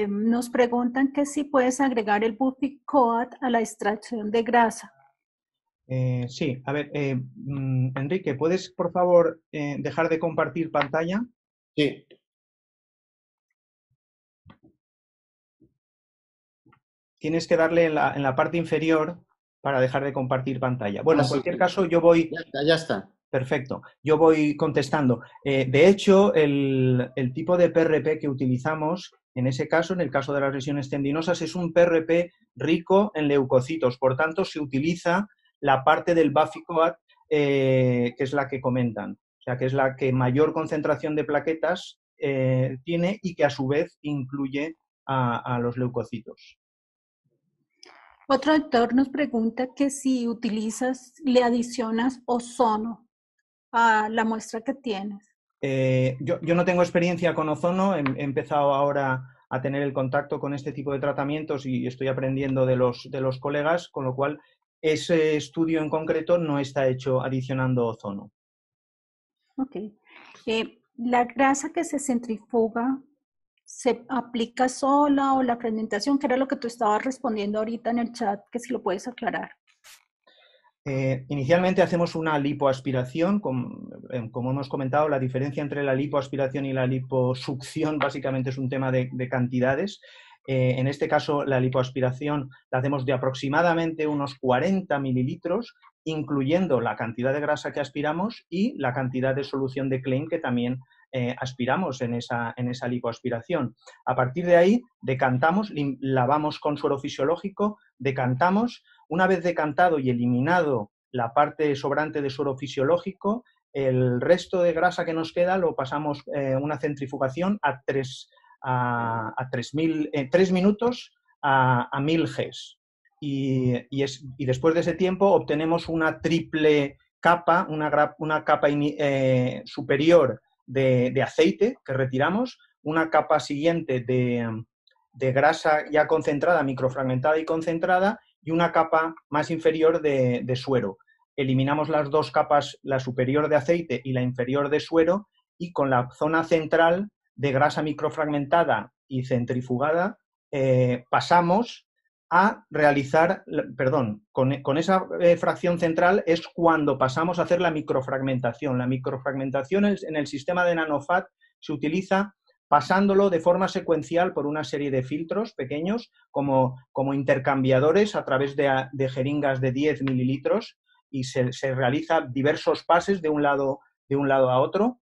Speaker 4: nos preguntan que si puedes agregar el Buficoat a la extracción de grasa.
Speaker 1: Sí, a ver, Enrique, ¿puedes por favor dejar de compartir pantalla?
Speaker 3: Sí.
Speaker 1: Tienes que darle en la parte inferior para dejar de compartir pantalla. Bueno, en cualquier caso, yo voy...
Speaker 3: Ya está.
Speaker 1: Perfecto, yo voy contestando. De hecho, el tipo de PRP que utilizamos, en ese caso, en el caso de las lesiones tendinosas, es un PRP rico en leucocitos. Por tanto, se utiliza la parte del Buficoat, que es la que comentan. O sea, que es la que mayor concentración de plaquetas tiene y que a su vez incluye a los leucocitos.
Speaker 4: Otro doctor nos pregunta que si le adicionas ozono a la muestra que tienes.
Speaker 1: Yo no tengo experiencia con ozono, he empezado ahora a tener el contacto con este tipo de tratamientos y estoy aprendiendo de los colegas, con lo cual ese estudio en concreto no está hecho adicionando ozono.
Speaker 4: Ok. La grasa que se centrifuga, ¿se aplica sola o la fragmentación? Que era lo que tú estabas respondiendo ahorita en el chat, que si lo puedes aclarar.
Speaker 1: Inicialmente hacemos una lipoaspiración, como hemos comentado, la diferencia entre la lipoaspiración y la liposucción básicamente es un tema de cantidades. En este caso, la lipoaspiración la hacemos de aproximadamente unos 40 mililitros, incluyendo la cantidad de grasa que aspiramos y la cantidad de solución de Klein que también aspiramos en esa lipoaspiración. A partir de ahí, decantamos, lavamos con suero fisiológico, decantamos. Una vez decantado y eliminado la parte sobrante de suero fisiológico, el resto de grasa que nos queda lo pasamos una centrifugación a 3 minutos a 1000 Gs. Y después de ese tiempo obtenemos una triple capa, una capa superior de aceite que retiramos, una capa siguiente de grasa ya concentrada, microfragmentada y concentrada, y una capa más inferior de suero. Eliminamos las dos capas, la superior de aceite y la inferior de suero, y con la zona central de grasa microfragmentada y centrifugada pasamos a realizar, perdón, con esa fracción central es cuando pasamos a hacer la microfragmentación. La microfragmentación en el sistema de NanoFat se utiliza pasándolo de forma secuencial por una serie de filtros pequeños como intercambiadores a través de jeringas de 10 mililitros y se realiza diversos pases de un lado a otro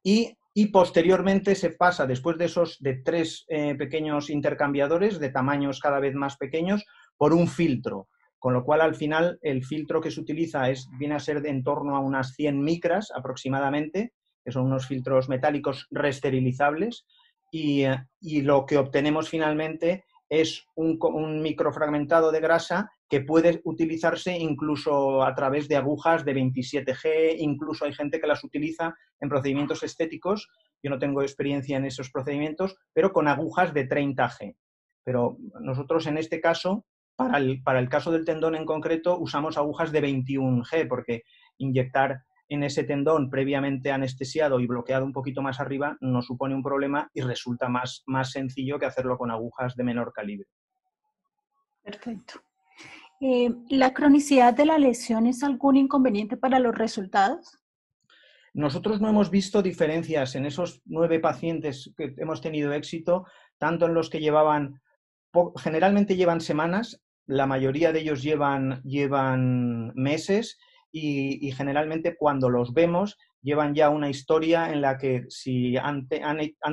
Speaker 1: y posteriormente se pasa, después de 3 pequeños intercambiadores de tamaños cada vez más pequeños, por un filtro, con lo cual al final el filtro que se utiliza viene a ser de en torno a unas 100 micras aproximadamente, que son unos filtros metálicos reesterilizables, y lo que obtenemos finalmente es un microfragmentado de grasa que puede utilizarse incluso a través de agujas de 27G, incluso hay gente que las utiliza en procedimientos estéticos. Yo no tengo experiencia en esos procedimientos, pero con agujas de 30G. Pero nosotros en este caso, para el caso del tendón en concreto, usamos agujas de 21G, porque inyectar en ese tendón previamente anestesiado y bloqueado un poquito más arriba no supone un problema y resulta más sencillo que hacerlo con agujas de menor calibre.
Speaker 4: Perfecto. ¿La cronicidad de la lesión es algún inconveniente para los resultados?
Speaker 1: Nosotros no hemos visto diferencias en esos 9 pacientes que hemos tenido éxito, tanto en los que generalmente llevan semanas, la mayoría de ellos llevan meses y generalmente cuando los vemos llevan ya una historia en la que si han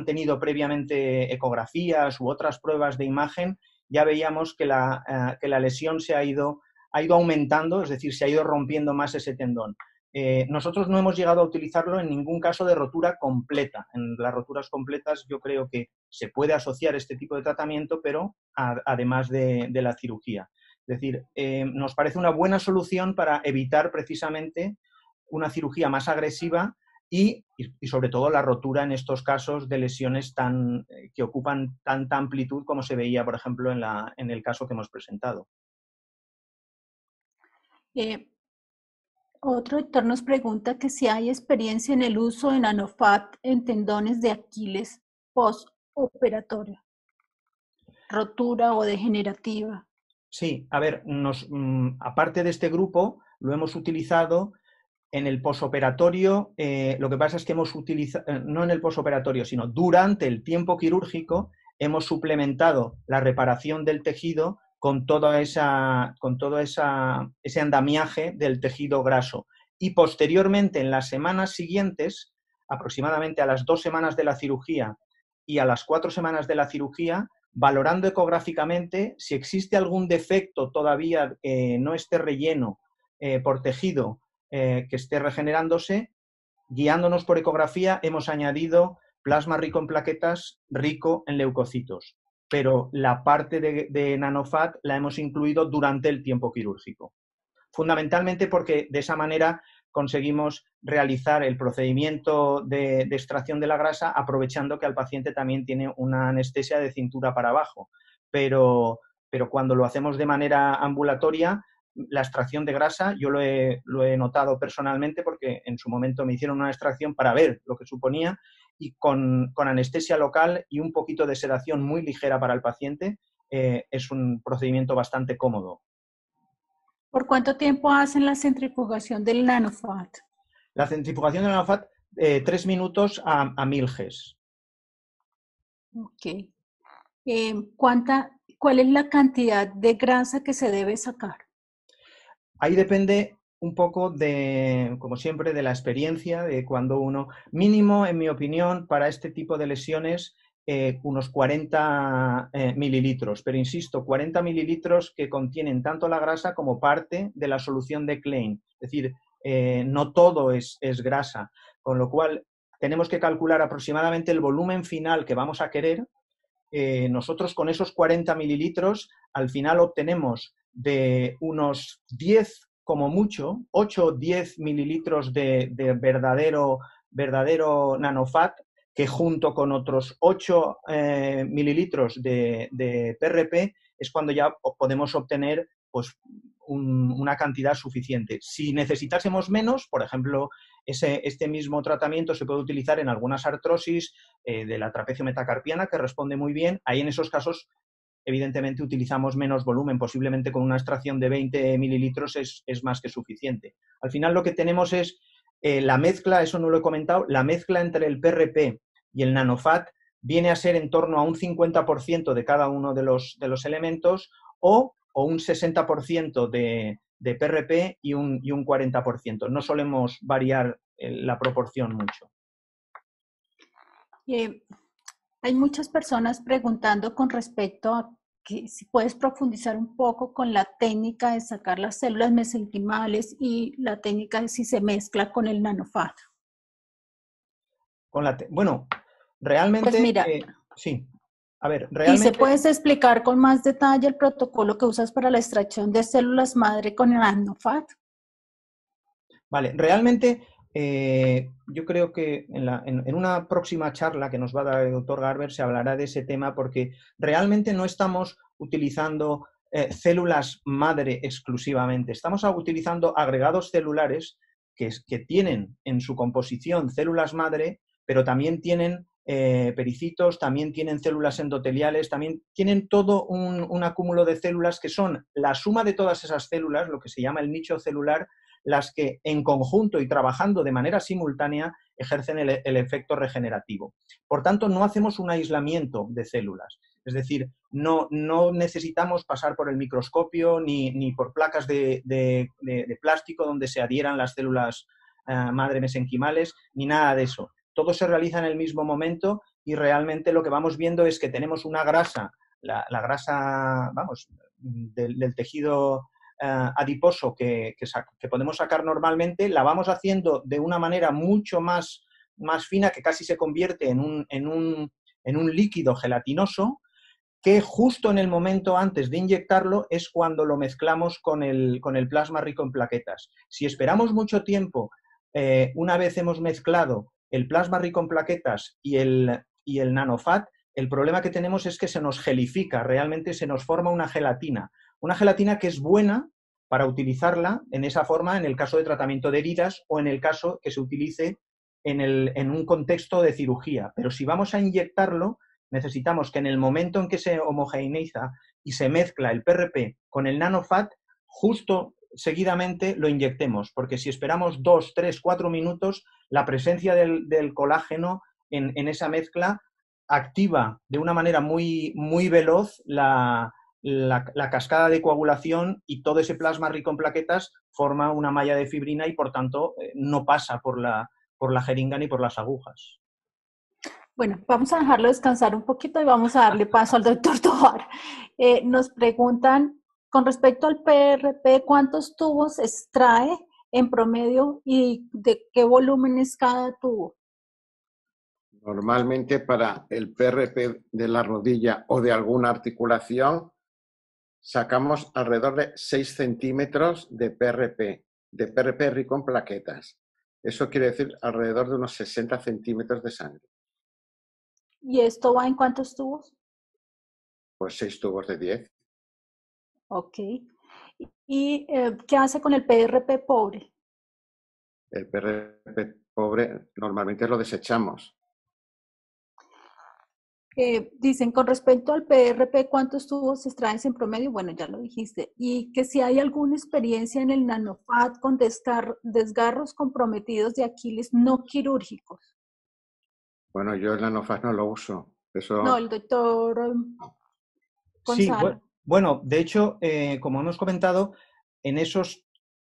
Speaker 1: tenido previamente ecografías u otras pruebas de imagen, ya veíamos que la lesión ha ido aumentando, es decir, se ha ido rompiendo más ese tendón. Nosotros no hemos llegado a utilizarlo en ningún caso de rotura completa. En las roturas completas yo creo que se puede asociar este tipo de tratamiento, pero además de la cirugía. Es decir, nos parece una buena solución para evitar precisamente una cirugía más agresiva y sobre todo la rotura en estos casos de lesiones que ocupan tanta amplitud como se veía, por ejemplo, en el caso que hemos presentado.
Speaker 4: Otro doctor nos pregunta que si hay experiencia en el uso de NanoFat en tendones de Aquiles postoperatorio, rotura o degenerativa.
Speaker 1: Sí, a ver, aparte de este grupo, lo hemos utilizado en el posoperatorio. Lo que pasa es que hemos utilizado, no en el posoperatorio, sino durante el tiempo quirúrgico, hemos suplementado la reparación del tejido con todo ese andamiaje del tejido graso. Y posteriormente, en las semanas siguientes, aproximadamente a las 2 semanas de la cirugía y a las 4 semanas de la cirugía, valorando ecográficamente si existe algún defecto todavía que no esté relleno por tejido que esté regenerándose, guiándonos por ecografía, hemos añadido plasma rico en plaquetas, rico en leucocitos. Pero la parte de NanoFat la hemos incluido durante el tiempo quirúrgico. Fundamentalmente porque de esa manera conseguimos realizar el procedimiento de extracción de la grasa aprovechando que el paciente también tiene una anestesia de cintura para abajo. Pero cuando lo hacemos de manera ambulatoria, la extracción de grasa, yo lo he notado personalmente porque en su momento me hicieron una extracción para ver lo que suponía y con anestesia local y un poquito de sedación muy ligera para el paciente, es un procedimiento bastante cómodo.
Speaker 4: ¿Por cuánto tiempo hacen la centrifugación del NanoFat?
Speaker 1: La centrifugación del NanoFat, 3 minutos a 1000 Gs.
Speaker 4: Ok. ¿Cuál es la cantidad de grasa que se debe sacar?
Speaker 1: Ahí depende un poco como siempre, de la experiencia, de cuando uno, mínimo, en mi opinión, para este tipo de lesiones, unos 40 mililitros, pero insisto, 40 mililitros que contienen tanto la grasa como parte de la solución de Klein. Es decir, no todo es grasa, con lo cual tenemos que calcular aproximadamente el volumen final que vamos a querer. Nosotros con esos 40 mililitros al final obtenemos de unos 10, como mucho, 8 o 10 mililitros de verdadero NanoFat, que junto con otros 8 mililitros de PRP es cuando ya podemos obtener pues, una cantidad suficiente. Si necesitásemos menos, por ejemplo, este mismo tratamiento se puede utilizar en algunas artrosis de la trapecio metacarpiana, que responde muy bien. Ahí en esos casos, evidentemente, utilizamos menos volumen. Posiblemente con una extracción de 20 mililitros es más que suficiente. Al final lo que tenemos es la mezcla, eso no lo he comentado, la mezcla entre el PRP y el NanoFat viene a ser en torno a un 50% de cada uno de los elementos o un 60% de PRP y un 40%. No solemos variar la proporción mucho.
Speaker 4: Hay muchas personas preguntando con respecto a que si puedes profundizar un poco con la técnica de sacar las células mesenquimales y la técnica de si se mezcla con el NanoFat.
Speaker 1: Bueno, realmente...
Speaker 4: Pues mira,
Speaker 1: sí. A ver, realmente...
Speaker 4: ¿Y se puedes explicar con más detalle el protocolo que usas para la extracción de células madre con el NanoFat?
Speaker 1: Vale, realmente yo creo que en una próxima charla que nos va a dar el doctor Garber se hablará de ese tema porque realmente no estamos utilizando células madre exclusivamente, estamos utilizando agregados celulares que tienen en su composición células madre, pero también tienen pericitos, también tienen células endoteliales, también tienen todo un acúmulo de células que son la suma de todas esas células, lo que se llama el nicho celular, las que en conjunto y trabajando de manera simultánea ejercen el efecto regenerativo. Por tanto, no hacemos un aislamiento de células, es decir, no necesitamos pasar por el microscopio ni por placas de plástico donde se adhieran las células madre mesenquimales, ni nada de eso. Todo se realiza en el mismo momento y realmente lo que vamos viendo es que tenemos una grasa, la grasa, vamos, del tejido adiposo que podemos sacar normalmente, la vamos haciendo de una manera mucho más fina, que casi se convierte en un líquido gelatinoso, que justo en el momento antes de inyectarlo es cuando lo mezclamos con el plasma rico en plaquetas. Si esperamos mucho tiempo, una vez hemos mezclado el plasma rico en plaquetas y el nanofat, el problema que tenemos es que se nos gelifica, realmente se nos forma una gelatina que es buena para utilizarla en esa forma en el caso de tratamiento de heridas o en el caso que se utilice en un contexto de cirugía. Pero si vamos a inyectarlo, necesitamos que en el momento en que se homogeneiza y se mezcla el PRP con el nanofat, justo seguidamente lo inyectemos, porque si esperamos 2, 3, 4 minutos, la presencia del colágeno en esa mezcla activa de una manera muy, muy veloz la cascada de coagulación, y todo ese plasma rico en plaquetas forma una malla de fibrina y, por tanto, no pasa por la jeringa ni por las agujas.
Speaker 4: Bueno, vamos a dejarlo descansar un poquito y vamos a darle paso al doctor Tovar. Nos preguntan, con respecto al PRP, ¿cuántos tubos extrae en promedio y de qué volumen es cada tubo?
Speaker 3: Normalmente para el PRP de la rodilla o de alguna articulación sacamos alrededor de 6 centímetros de PRP rico en plaquetas. Eso quiere decir alrededor de unos 60 centímetros de sangre.
Speaker 4: ¿Y esto va en cuántos tubos?
Speaker 3: Pues 6 tubos de 10.
Speaker 4: Ok. ¿Y qué hace con el PRP pobre?
Speaker 3: El PRP pobre normalmente lo desechamos.
Speaker 4: Dicen, con respecto al PRP, ¿cuántos tubos se extraen en promedio? Bueno, ya lo dijiste. Y que si hay alguna experiencia en el nanofat con desgarros comprometidos de Aquiles no quirúrgicos.
Speaker 3: Bueno, yo el nanofat no lo uso. Eso...
Speaker 4: No, el doctor
Speaker 1: Sí,
Speaker 4: Gonzalo.
Speaker 1: bueno, de hecho, como hemos comentado, en esos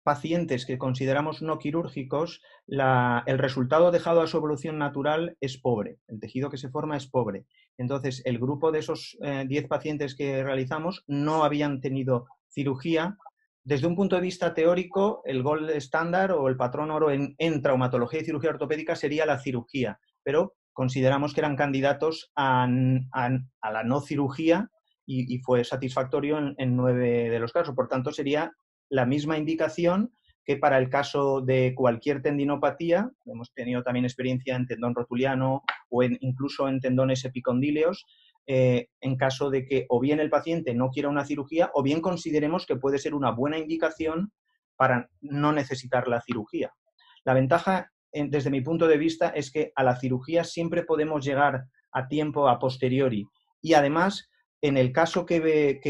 Speaker 1: pacientes que consideramos no quirúrgicos, el resultado dejado a su evolución natural es pobre, el tejido que se forma es pobre. Entonces, el grupo de esos 10 pacientes que realizamos no habían tenido cirugía. Desde un punto de vista teórico, el gold estándar o el patrón oro en traumatología y cirugía ortopédica sería la cirugía, pero consideramos que eran candidatos a la no cirugía y fue satisfactorio en 9 de los casos. Por tanto, sería la misma indicación que para el caso de cualquier tendinopatía. Hemos tenido también experiencia en tendón rotuliano o incluso en tendones epicondíleos, en caso de que o bien el paciente no quiera una cirugía o bien consideremos que puede ser una buena indicación para no necesitar la cirugía. La ventaja, desde mi punto de vista, es que a la cirugía siempre podemos llegar a tiempo a posteriori, y además, en el caso que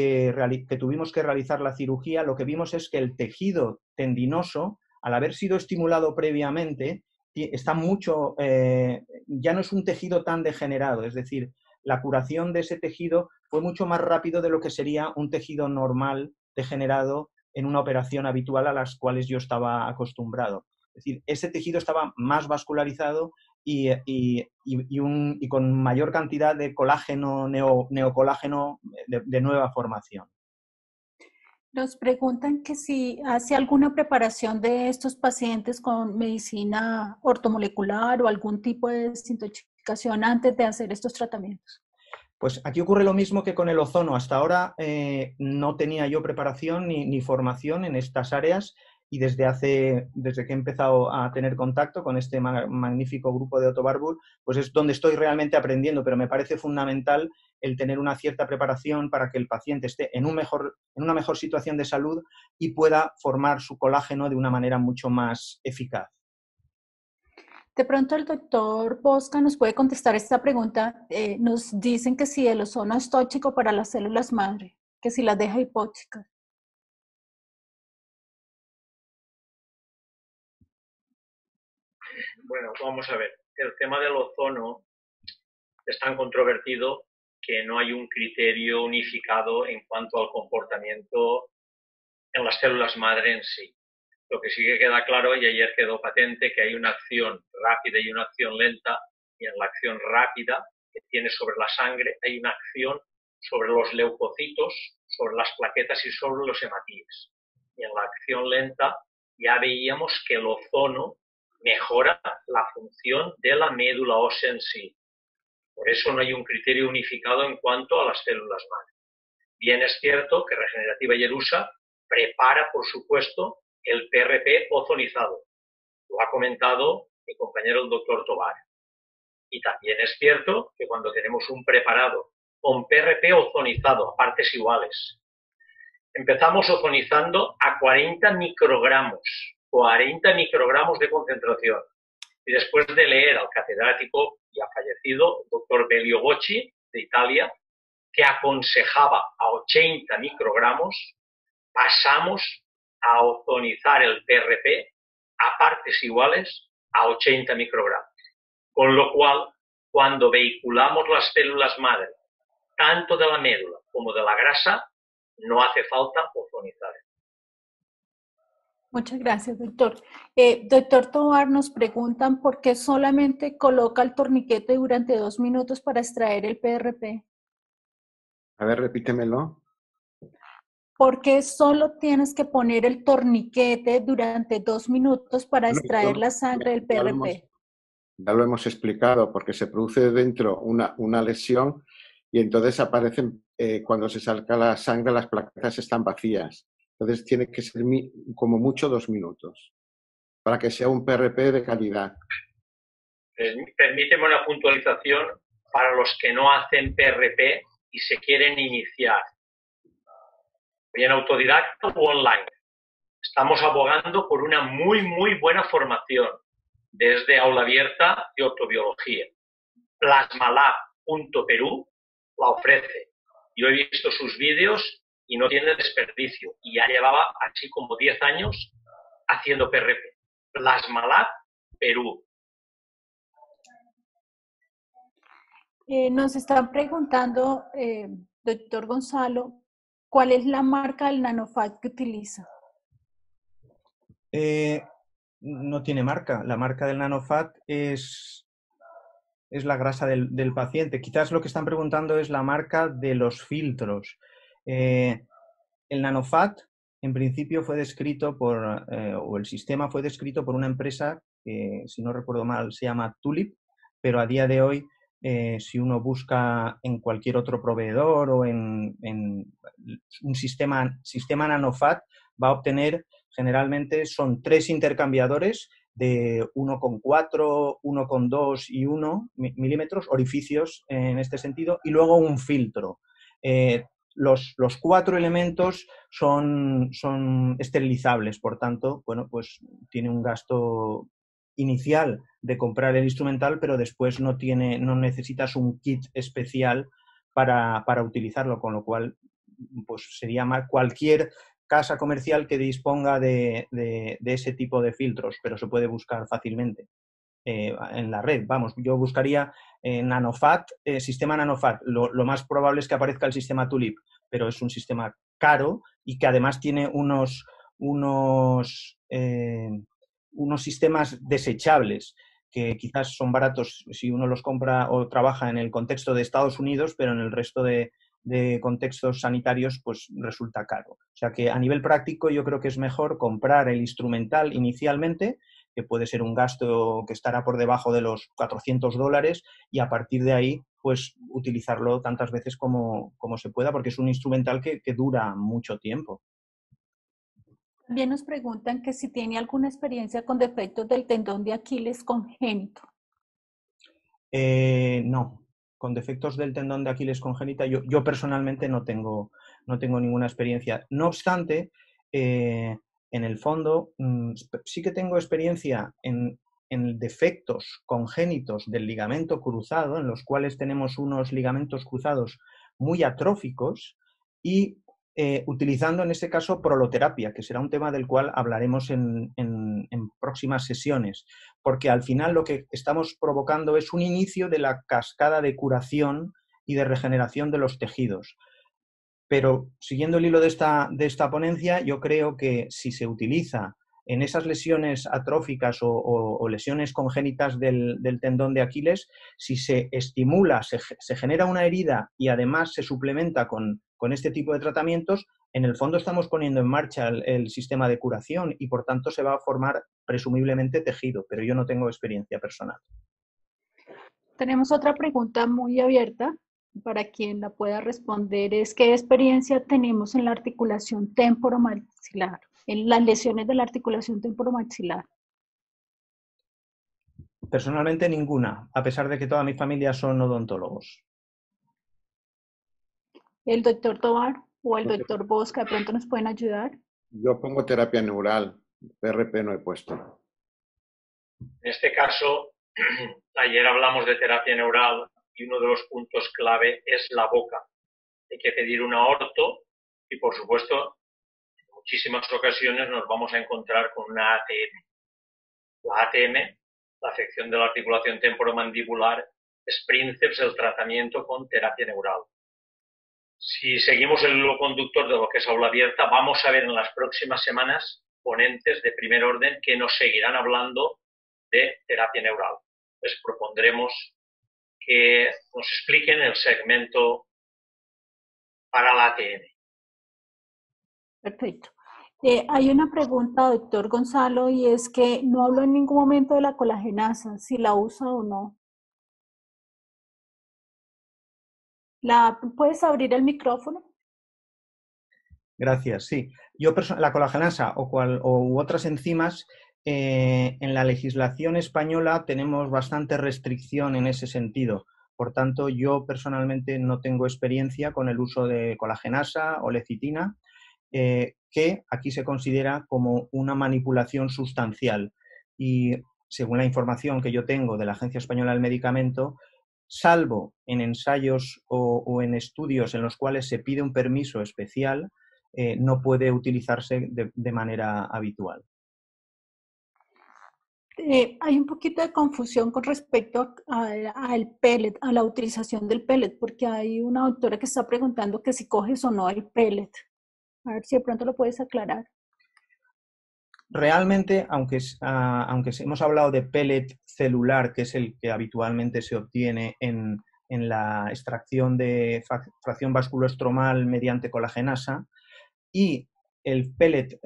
Speaker 1: tuvimos que realizar la cirugía, lo que vimos es que el tejido tendinoso, al haber sido estimulado previamente, está mucho, ya no es un tejido tan degenerado, es decir, la curación de ese tejido fue mucho más rápido de lo que sería un tejido normal degenerado en una operación habitual a las cuales yo estaba acostumbrado. Es decir, ese tejido estaba más vascularizado y con mayor cantidad de colágeno, neocolágeno de nueva formación.
Speaker 4: Nos preguntan que si hace alguna preparación de estos pacientes con medicina ortomolecular o algún tipo de desintoxicación antes de hacer estos tratamientos.
Speaker 1: Pues aquí ocurre lo mismo que con el ozono. Hasta ahora no tenía yo preparación ni formación en estas áreas, y desde que he empezado a tener contacto con este magnífico grupo de Otto Warburg, pues es donde estoy realmente aprendiendo, pero me parece fundamental el tener una cierta preparación para que el paciente esté en una mejor situación de salud y pueda formar su colágeno de una manera mucho más eficaz.
Speaker 4: De pronto el doctor Bosca nos puede contestar esta pregunta. Nos dicen que si el ozono es tóxico para las células madre, que si las deja hipóxicas.
Speaker 2: Bueno, vamos a ver. El tema del ozono es tan controvertido que no hay un criterio unificado en cuanto al comportamiento en las células madre en sí. Lo que sí que queda claro, y ayer quedó patente, que hay una acción rápida y una acción lenta, y en la acción rápida que tiene sobre la sangre hay una acción sobre los leucocitos, sobre las plaquetas y sobre los hematíes. y en la acción lenta ya veíamos que el ozono mejora la función de la médula ósea en sí. Por eso no hay un criterio unificado en cuanto a las células madre. Bien es cierto que Regenerativa Yerusa prepara, por supuesto, el PRP ozonizado. Lo ha comentado mi compañero el doctor Tobar. Y también es cierto que cuando tenemos un preparado con PRP ozonizado a partes iguales, empezamos ozonizando a 40 microgramos de concentración. Y después de leer al catedrático ya fallecido, el doctor Belio Bocci, de Italia, que aconsejaba a 80 microgramos, pasamos a ozonizar el PRP a partes iguales a 80 microgramos. Con lo cual, cuando vehiculamos las células madre, tanto de la médula como de la grasa, no hace falta ozonizar.
Speaker 4: Muchas gracias, doctor. Doctor Tobar, nos preguntan por qué solamente coloca el torniquete durante 2 minutos para extraer el PRP.
Speaker 3: A ver, repítemelo.
Speaker 4: ¿Por qué solo tienes que poner el torniquete durante 2 minutos para extraer la sangre del PRP?
Speaker 3: Ya lo hemos explicado, porque se produce dentro una lesión y entonces aparecen, cuando se saca la sangre, las plaquetas están vacías. Entonces tiene que ser como mucho 2 minutos para que sea un PRP de calidad.
Speaker 2: Permíteme una puntualización para los que no hacen PRP y se quieren iniciar. Bien autodidacta o online. Estamos abogando por una muy buena formación desde aula abierta de ortobiología. Plasmalab.peru la ofrece. Yo he visto sus vídeos y no tiene desperdicio. Y ya llevaba así como 10 años haciendo PRP. Plasmalab Perú.
Speaker 4: Nos están preguntando, doctor Gonzalo, ¿cuál es la marca del NanoFat que utiliza?
Speaker 1: No tiene marca. La marca del NanoFat es la grasa del paciente. Quizás lo que están preguntando es la marca de los filtros. El NanoFat, en principio, fue descrito o el sistema fue descrito por una empresa que, si no recuerdo mal, se llama Tulip, pero a día de hoy, si uno busca en cualquier otro proveedor o en un sistema NanoFat, va a obtener, generalmente, son 3 intercambiadores de 1,4, 1,2 y 1 milímetros, orificios en este sentido, y luego un filtro. Los 4 elementos son esterilizables, por tanto, bueno, pues tiene un gasto inicial de comprar el instrumental, pero después no necesitas un kit especial para utilizarlo, con lo cual pues sería cualquier casa comercial que disponga de ese tipo de filtros, pero se puede buscar fácilmente en la red. Vamos, yo buscaría NanoFat, sistema NanoFat. Lo más probable es que aparezca el sistema Tulip, pero es un sistema caro y que además tiene unos sistemas desechables que quizás son baratos si uno los compra o trabaja en el contexto de Estados Unidos, pero en el resto de contextos sanitarios pues resulta caro. O sea que a nivel práctico yo creo que es mejor comprar el instrumental inicialmente, que puede ser un gasto que estará por debajo de los $400, y a partir de ahí pues utilizarlo tantas veces como se pueda, porque es un instrumental que dura mucho tiempo.
Speaker 4: También nos preguntan que si tiene alguna experiencia con defectos del tendón de Aquiles congénito.
Speaker 1: No, con defectos del tendón de Aquiles congénita yo personalmente no tengo ninguna experiencia. No obstante, en el fondo sí que tengo experiencia en defectos congénitos del ligamento cruzado, en los cuales tenemos unos ligamentos cruzados muy atróficos, y utilizando en este caso proloterapia, que será un tema del cual hablaremos en próximas sesiones, porque al final lo que estamos provocando es un inicio de la cascada de curación y de regeneración de los tejidos. Pero siguiendo el hilo de esta ponencia, yo creo que si se utiliza en esas lesiones atróficas o lesiones congénitas del tendón de Aquiles, si se estimula, se genera una herida y además se suplementa con con este tipo de tratamientos, en el fondo estamos poniendo en marcha el sistema de curación y por tanto se va a formar presumiblemente tejido, pero yo no tengo experiencia personal.
Speaker 4: Tenemos otra pregunta muy abierta para quien la pueda responder. Es ¿qué experiencia tenemos en la articulación temporomaxilar, en las lesiones de la articulación temporomaxilar?
Speaker 1: Personalmente ninguna, a pesar de que toda mi familia son odontólogos.
Speaker 4: ¿El doctor Tovar o el doctor Bosca de pronto nos pueden ayudar?
Speaker 3: Yo pongo terapia neural, PRP no he puesto.
Speaker 2: En este caso, ayer hablamos de terapia neural y uno de los puntos clave es la boca. Hay que pedir una orto y, por supuesto, en muchísimas ocasiones nos vamos a encontrar con una ATM. La ATM, la afección de la articulación temporomandibular, es Princeps el tratamiento con terapia neural. Si seguimos el hilo conductor de lo que es aula abierta, vamos a ver en las próximas semanas ponentes de primer orden que nos seguirán hablando de terapia neural. Les propondremos que nos expliquen el segmento para la ATM.
Speaker 4: Perfecto. Hay una pregunta, doctor Gonzalo, y es que no habló en ningún momento de la colagenasa, si la usa o no. ¿Puedes abrir el micrófono?
Speaker 1: Gracias, sí. La colagenasa u otras enzimas, en la legislación española tenemos bastante restricción en ese sentido. Por tanto, yo personalmente no tengo experiencia con el uso de colagenasa o lecitina, que aquí se considera como una manipulación sustancial. Y según la información que yo tengo de la Agencia Española del Medicamento, salvo en ensayos o en estudios en los cuales se pide un permiso especial, no puede utilizarse de manera habitual.
Speaker 4: Hay un poquito de confusión con respecto al pellet, a la utilización del pellet, porque hay una doctora que está preguntando que si coges o no el pellet. A ver si de pronto lo puedes aclarar.
Speaker 1: Realmente, aunque hemos hablado de pellet celular, que es el que habitualmente se obtiene en la extracción de fracción vasculoestromal mediante colagenasa, y el pellet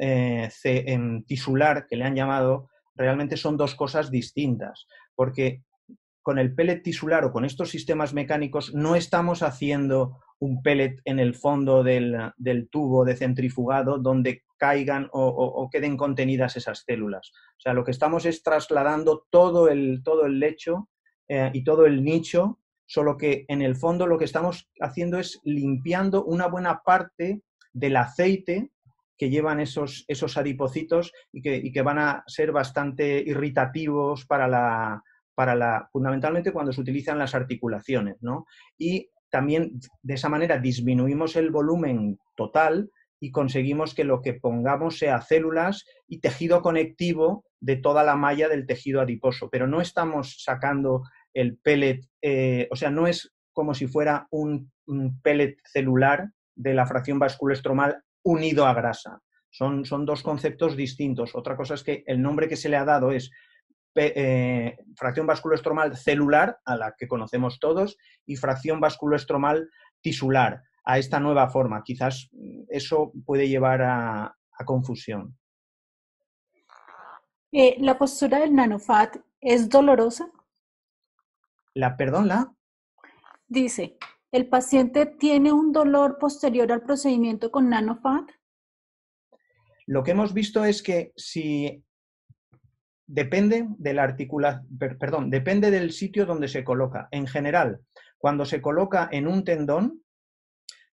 Speaker 1: tisular, que le han llamado, realmente son dos cosas distintas, porque con el pellet tisular o con estos sistemas mecánicos no estamos haciendo un pellet en el fondo del tubo de centrifugado donde caigan o queden contenidas esas células. O sea, lo que estamos es trasladando todo el lecho y todo el nicho, solo que en el fondo lo que estamos haciendo es limpiando una buena parte del aceite que llevan esos adipocitos y que van a ser bastante irritativos fundamentalmente cuando se utilizan las articulaciones, ¿no? Y también de esa manera disminuimos el volumen total y conseguimos que lo que pongamos sea células y tejido conectivo de toda la malla del tejido adiposo, pero no estamos sacando el pellet, o sea, no es como si fuera un pellet celular de la fracción vasculoestromal unido a grasa. Son dos conceptos distintos. Otra cosa es que el nombre que se le ha dado es fracción vasculoestromal celular, a la que conocemos todos, y fracción vasculoestromal tisular, a esta nueva forma. Quizás eso puede llevar a confusión.
Speaker 4: ¿La postura del nanofat es dolorosa?
Speaker 1: ¿Perdón?
Speaker 4: Dice, ¿el paciente tiene un dolor posterior al procedimiento con nanofat?
Speaker 1: Lo que hemos visto es que si depende depende del sitio donde se coloca. En general, cuando se coloca en un tendón,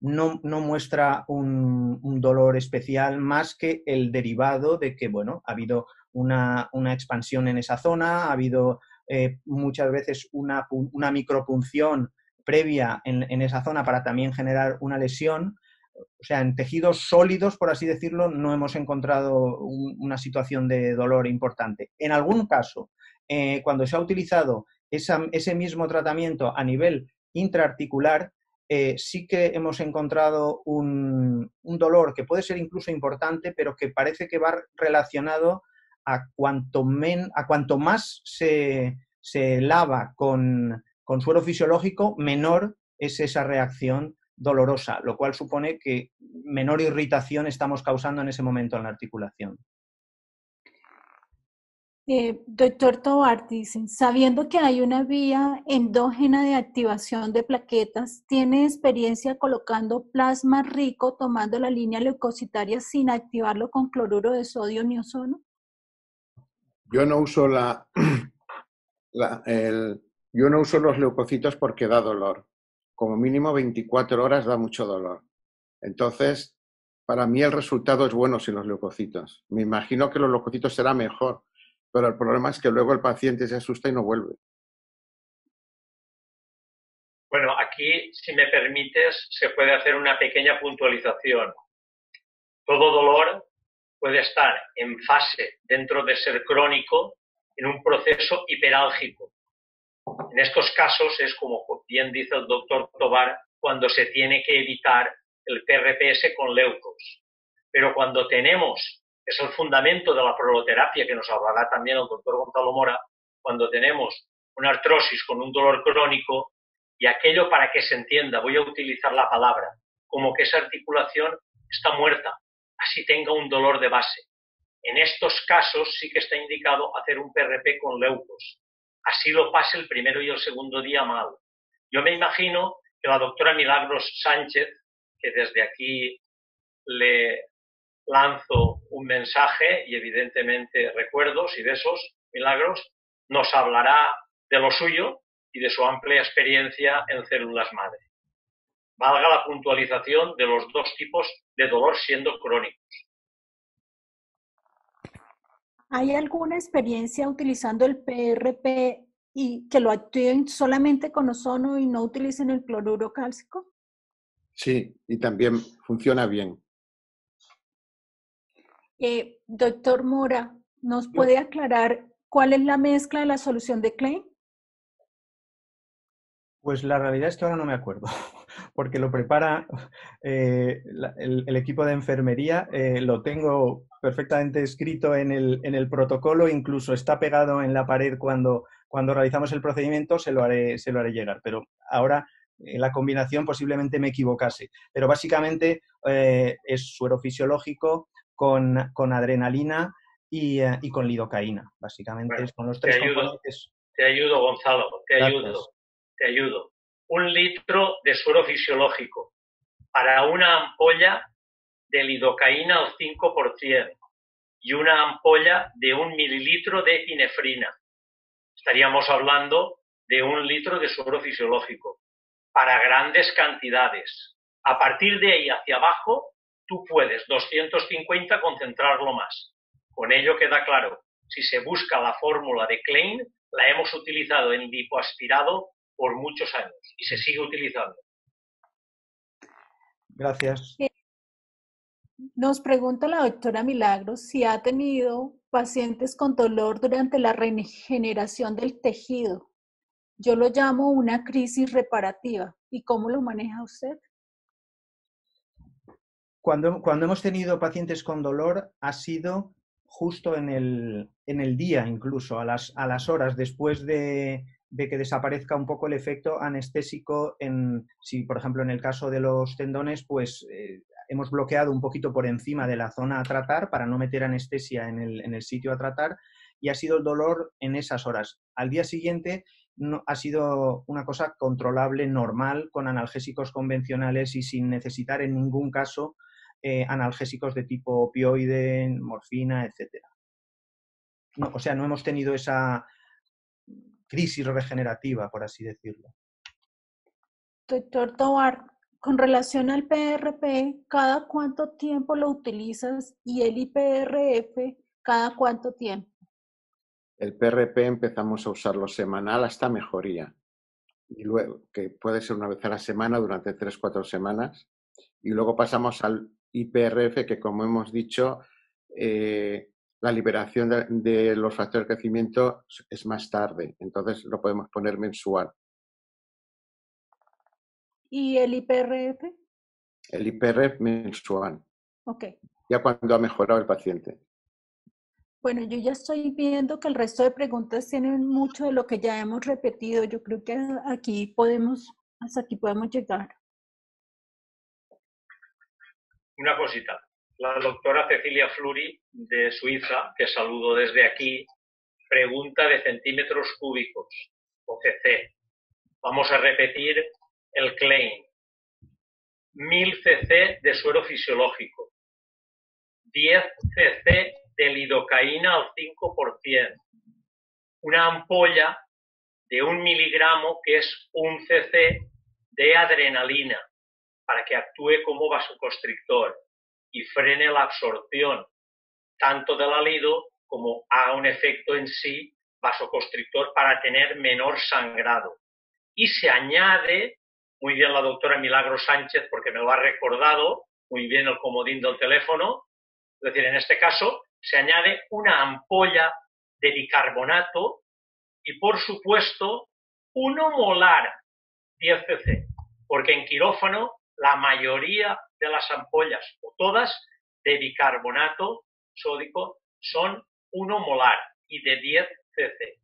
Speaker 1: no muestra un dolor especial más que el derivado de que, bueno, ha habido una expansión en esa zona, ha habido muchas veces una micropunción previa en esa zona para también generar una lesión. O sea, en tejidos sólidos, por así decirlo, no hemos encontrado una situación de dolor importante. En algún caso, cuando se ha utilizado ese mismo tratamiento a nivel intraarticular, sí que hemos encontrado un dolor que puede ser incluso importante, pero que parece que va relacionado a cuanto más se lava con suero fisiológico, menor es esa reacción dolorosa, lo cual supone que menor irritación estamos causando en ese momento en la articulación.
Speaker 4: Doctor Tovar, dicen, sabiendo que hay una vía endógena de activación de plaquetas, ¿tiene experiencia colocando plasma rico tomando la línea leucocitaria sin activarlo con cloruro de sodio ni ozono?
Speaker 3: Yo no uso yo no uso los leucocitos porque da dolor. Como mínimo 24 horas da mucho dolor. Entonces, para mí el resultado es bueno sin los leucocitos. Me imagino que los leucocitos será mejor, pero el problema es que luego el paciente se asusta y no vuelve.
Speaker 2: Bueno, aquí, si me permites, se puede hacer una pequeña puntualización. Todo dolor puede estar en fase, dentro de ser crónico, en un proceso hiperálgico. En estos casos es como bien dice el doctor Tovar, cuando se tiene que evitar el PRPS con leucos. Pero cuando tenemos, es el fundamento de la proloterapia que nos hablará también el doctor Gonzalo Mora, cuando tenemos una artrosis con un dolor crónico y aquello, para que se entienda, voy a utilizar la palabra, como que esa articulación está muerta, así tenga un dolor de base. En estos casos sí que está indicado hacer un PRP con leucos. Así lo pase el primero y el segundo día mal. Yo me imagino que la doctora Milagros Sánchez, que desde aquí le lanzo un mensaje y evidentemente recuerdos y besos, Milagros, nos hablará de lo suyo y de su amplia experiencia en células madre. Valga la puntualización de los dos tipos de dolor siendo crónicos.
Speaker 4: ¿Hay alguna experiencia utilizando el PRP y que lo activen solamente con ozono y no utilicen el cloruro cálcico?
Speaker 3: Sí, y también funciona bien.
Speaker 4: Doctor Mora, ¿nos puede aclarar cuál es la mezcla de la solución de Klein?
Speaker 1: Pues la realidad es que ahora no me acuerdo, porque lo prepara el equipo de enfermería, lo tengo perfectamente escrito en el protocolo, incluso está pegado en la pared cuando realizamos el procedimiento, se lo haré llegar, pero ahora la combinación posiblemente me equivocase, pero básicamente es suero fisiológico con adrenalina y con lidocaína, básicamente
Speaker 2: Bueno,
Speaker 1: son los tres componentes.
Speaker 2: Te ayudo, Gonzalo, te ayudo. 1 litro de suero fisiológico para una ampolla de lidocaína al 5% y una ampolla de 1 mililitro de epinefrina. Estaríamos hablando de 1 litro de suero fisiológico para grandes cantidades. A partir de ahí hacia abajo, tú puedes 250 concentrarlo más. Con ello queda claro, si se busca la fórmula de Klein, la hemos utilizado en lipoaspirado por muchos años y se sigue utilizando.
Speaker 1: Gracias.
Speaker 4: Nos pregunta la doctora Milagros si ha tenido pacientes con dolor durante la regeneración del tejido. Yo lo llamo una crisis reparativa. ¿Y cómo lo maneja usted?
Speaker 1: Cuando hemos tenido pacientes con dolor ha sido justo en el día, incluso a las horas después de que desaparezca un poco el efecto anestésico. Si, por ejemplo, en el caso de los tendones, pues hemos bloqueado un poquito por encima de la zona a tratar para no meter anestesia en el sitio a tratar, y ha sido el dolor en esas horas. Al día siguiente ha sido una cosa controlable, normal, con analgésicos convencionales y sin necesitar en ningún caso analgésicos de tipo opioide, morfina, etc. No, o sea, no hemos tenido esa crisis regenerativa, por así decirlo.
Speaker 4: Doctor Tovar, con relación al PRP, ¿cada cuánto tiempo lo utilizas? Y el IPRF, ¿cada cuánto tiempo?
Speaker 3: El PRP empezamos a usarlo semanal hasta mejoría. Y luego, que puede ser una vez a la semana durante 3-4 semanas. Y luego pasamos al IPRF, que como hemos dicho, la liberación de los factores de crecimiento es más tarde. Entonces lo podemos poner mensual.
Speaker 4: ¿Y el IPRF?
Speaker 3: El IPRF mensual.
Speaker 4: Ok.
Speaker 3: Ya cuando ha mejorado el paciente.
Speaker 4: Bueno, yo ya estoy viendo que el resto de preguntas tienen mucho de lo que ya hemos repetido. Yo creo que hasta aquí podemos llegar.
Speaker 2: Una cosita. La doctora Cecilia Fluri, de Suiza, que saludo desde aquí, pregunta de centímetros cúbicos, o cc. Vamos a repetir el claim. 1000 cc de suero fisiológico. 10 cc de lidocaína al 5%. Una ampolla de 1 miligramo, que es 1 cc de adrenalina, para que actúe como vasoconstrictor y frene la absorción tanto del alido como haga un efecto en sí vasoconstrictor para tener menor sangrado. Y se añade, muy bien la doctora Milagro Sánchez, porque me lo ha recordado, muy bien el comodín del teléfono, es decir, en este caso se añade una ampolla de bicarbonato y, por supuesto, 1 molar, 10 cc, porque en quirófano la mayoría de las ampollas, o todas, de bicarbonato sódico son 1 molar y de 10 cc.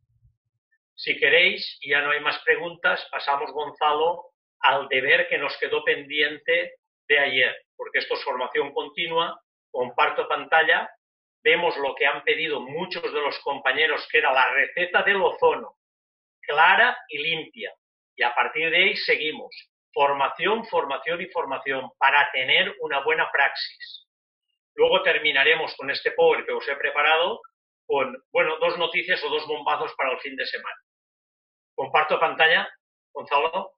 Speaker 2: Si queréis, y ya no hay más preguntas, pasamos, Gonzalo, al deber que nos quedó pendiente de ayer, porque esto es formación continua. Comparto pantalla, vemos lo que han pedido muchos de los compañeros, que era la receta del ozono, clara y limpia, y a partir de ahí seguimos. Formación, formación y formación para tener una buena praxis. Luego terminaremos con este power que os he preparado con, bueno, 2 noticias o 2 bombazos para el fin de semana. Comparto pantalla, Gonzalo.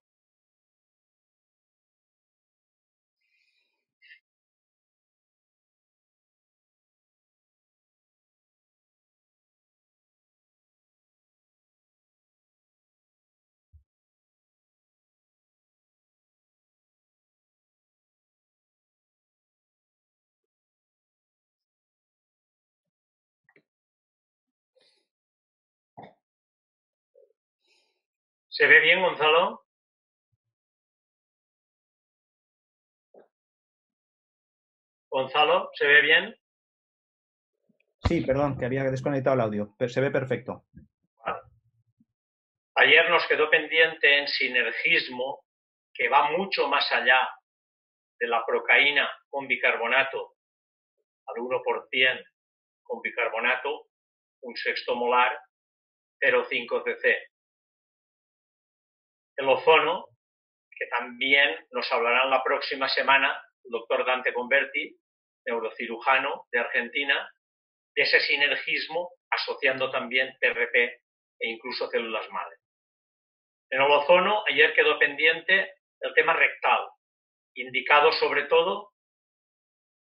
Speaker 2: ¿Se ve bien, Gonzalo? Gonzalo, ¿se ve bien?
Speaker 1: Sí, perdón, que había desconectado el audio, pero se ve perfecto.
Speaker 2: Vale. Ayer nos quedó pendiente en sinergismo, que va mucho más allá de la procaína con bicarbonato al 1% con bicarbonato, 1/6 molar, 0,5 cc. El ozono, que también nos hablará la próxima semana el doctor Dante Converti, neurocirujano de Argentina, de ese sinergismo asociando también PRP e incluso células madre. En el ozono, ayer quedó pendiente el tema rectal, indicado sobre todo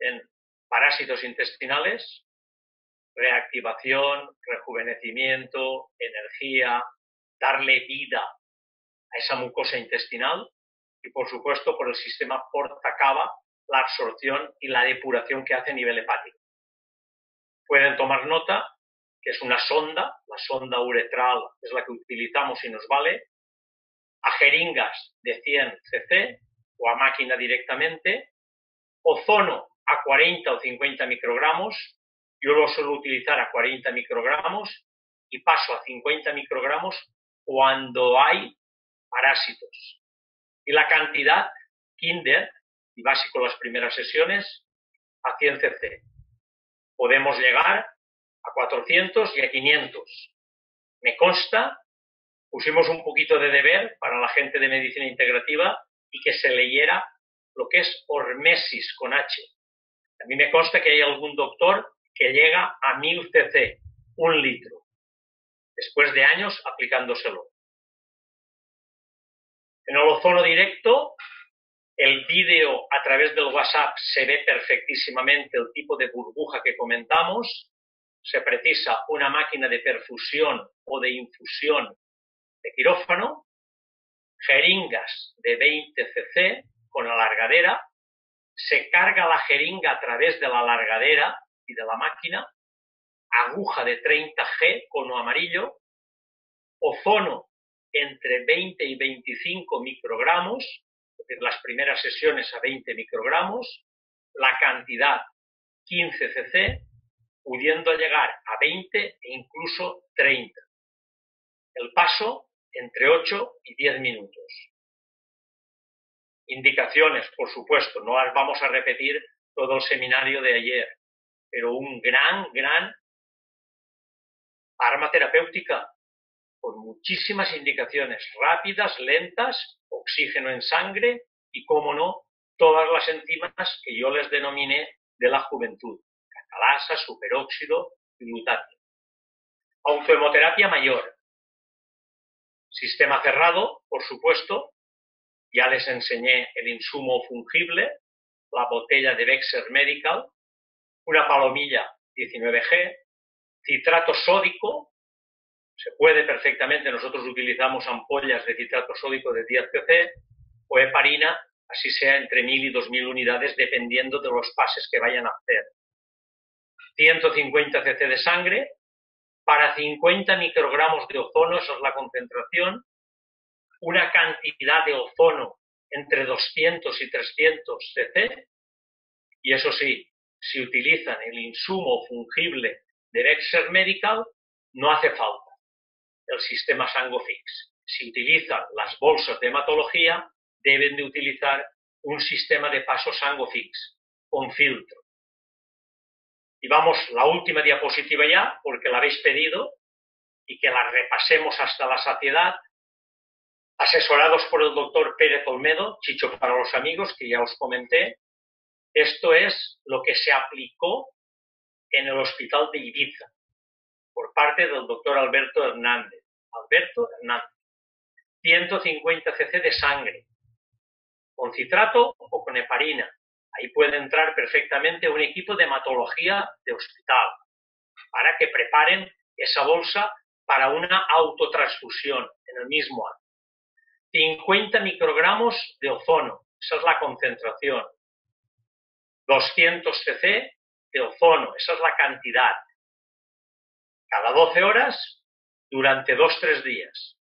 Speaker 2: en parásitos intestinales, reactivación, rejuvenecimiento, energía, darle vida a esa mucosa intestinal y, por supuesto, por el sistema porta-cava, la absorción y la depuración que hace a nivel hepático. Pueden tomar nota que es una sonda, la sonda uretral es la que utilizamos y nos vale, a jeringas de 100 cc o a máquina directamente, ozono a 40 o 50 microgramos, yo lo suelo utilizar a 40 microgramos y paso a 50 microgramos cuando hay parásitos. Y la cantidad, kinder, y básico las primeras sesiones, a 100 cc. Podemos llegar a 400 y a 500. Me consta, pusimos un poquito de deber para la gente de medicina integrativa y que se leyera lo que es hormesis con H. A mí me consta que hay algún doctor que llega a 1000 cc, 1 litro, después de años aplicándoselo. En el ozono directo, el vídeo a través del WhatsApp se ve perfectísimamente el tipo de burbuja que comentamos. Se precisa una máquina de perfusión o de infusión de quirófano, jeringas de 20 cc con alargadera, se carga la jeringa a través de la alargadera y de la máquina, aguja de 30G, cono amarillo, ozono entre 20 y 25 microgramos, es decir, las primeras sesiones a 20 microgramos, la cantidad 15 cc, pudiendo llegar a 20 e incluso 30. El paso entre 8 y 10 minutos. Indicaciones, por supuesto, no las vamos a repetir todo el seminario de ayer, pero un gran arma terapéutica con muchísimas indicaciones rápidas, lentas, oxígeno en sangre y, cómo no, todas las enzimas que yo les denominé de la juventud: catalasa, superóxido y glutatio. Autohemoterapia mayor. Sistema cerrado, por supuesto. Ya les enseñé el insumo fungible, la botella de Vexer Medical, una palomilla 19G, citrato sódico. Se puede perfectamente, nosotros utilizamos ampollas de citrato sódico de 10 cc, o heparina, así sea entre 1000 y 2000 unidades, dependiendo de los pases que vayan a hacer. 150 cc de sangre, para 50 microgramos de ozono, esa es la concentración, una cantidad de ozono entre 200 y 300 cc, y eso sí, si utilizan el insumo fungible de Vexer Medical, no hace falta el sistema SangoFix. Si utilizan las bolsas de hematología, deben de utilizar un sistema de paso SangoFix con filtro. Y vamos, la última diapositiva ya, porque la habéis pedido, y que la repasemos hasta la saciedad, asesorados por el doctor Pérez Olmedo, Chicho para los amigos, que ya os comenté. Esto es lo que se aplicó en el hospital de Ibiza, por parte del doctor Alberto Hernández. 150 cc de sangre, con citrato o con heparina. Ahí puede entrar perfectamente un equipo de hematología de hospital para que preparen esa bolsa para una autotransfusión en el mismo año. 50 microgramos de ozono, esa es la concentración. 200 cc de ozono, esa es la cantidad. Cada 12 horas durante 2-3 días.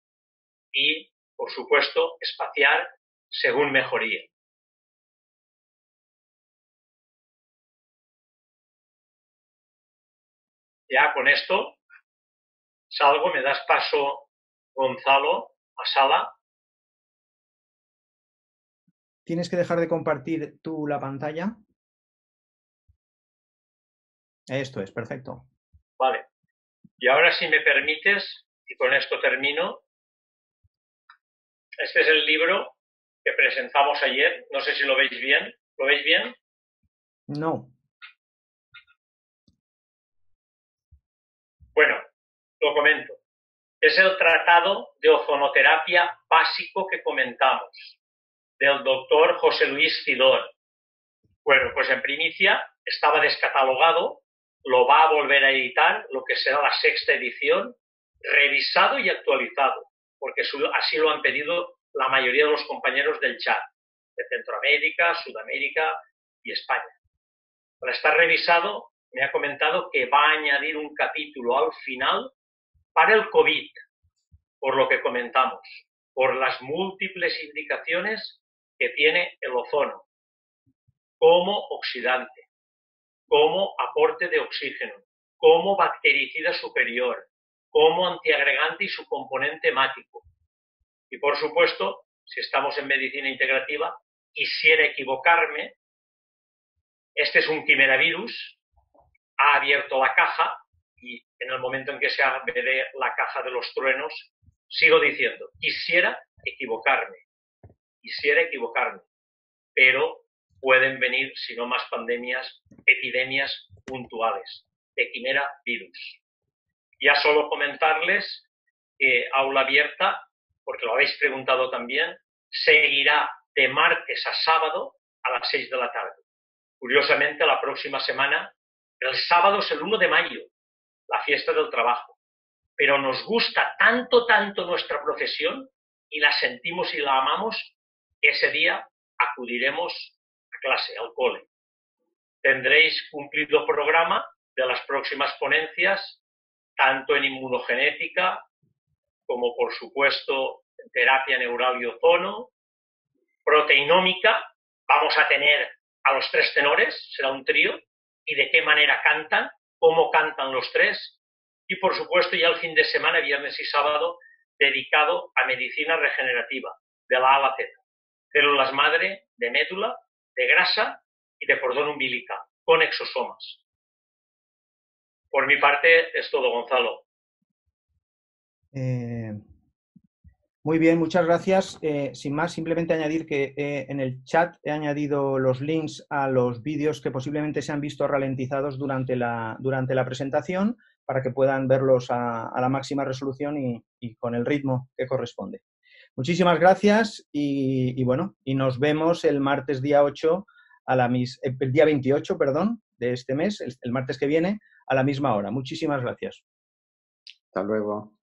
Speaker 2: Y, por supuesto, espaciar según mejoría. Ya con esto salgo, me das paso, Gonzalo, a sala.
Speaker 1: ¿Tienes que dejar de compartir tú la pantalla? Esto es, perfecto.
Speaker 2: Vale. Y ahora, si me permites, y con esto termino, este es el libro que presentamos ayer. No sé si lo veis bien. ¿Lo veis bien?
Speaker 1: No.
Speaker 2: Bueno, lo comento. Es el tratado de ozonoterapia básico que comentamos, del doctor José Luis Cidón. Bueno, pues en primicia estaba descatalogado, lo va a volver a editar, lo que será la 6ª edición, revisado y actualizado, porque así lo han pedido la mayoría de los compañeros del chat, de Centroamérica, Sudamérica y España. Para estar revisado, me ha comentado que va a añadir un capítulo al final para el COVID, por lo que comentamos, por las múltiples indicaciones que tiene el ozono, como oxidante, como aporte de oxígeno, como bactericida superior, como antiagregante y su componente hemático. Y por supuesto, si estamos en medicina integrativa, quisiera equivocarme, este es un quimeravirus, ha abierto la caja y en el momento en que se abre la caja de los truenos, sigo diciendo, quisiera equivocarme, pero pueden venir, si no más pandemias, epidemias puntuales de quimera virus. Ya solo comentarles que Aula Abierta, porque lo habéis preguntado también, seguirá de martes a sábado a las 6 de la tarde. Curiosamente, la próxima semana, el sábado es el 1 de mayo, la fiesta del trabajo. Pero nos gusta tanto nuestra profesión y la sentimos y la amamos, que ese día acudiremos a clase, al cole. Tendréis cumplido programa de las próximas ponencias, tanto en inmunogenética como, por supuesto, en terapia neural y ozono, proteinómica. Vamos a tener a los 3 tenores, será un trío, y de qué manera cantan, cómo cantan los 3, y por supuesto ya el fin de semana, viernes y sábado, dedicado a medicina regenerativa, de la A a la Z, células madre, de médula, de grasa y y de cordón umbilical con exosomas. Por mi parte es todo, Gonzalo.
Speaker 1: Muy bien, muchas gracias. Sin más, simplemente añadir que en el chat he añadido los links a los vídeos que posiblemente se han visto ralentizados durante la presentación para que puedan verlos a la máxima resolución y con el ritmo que corresponde. Muchísimas gracias y bueno, y nos vemos el martes día 8 el día 28, perdón, de este mes, el martes que viene, a la misma hora. Muchísimas gracias.
Speaker 3: Hasta luego.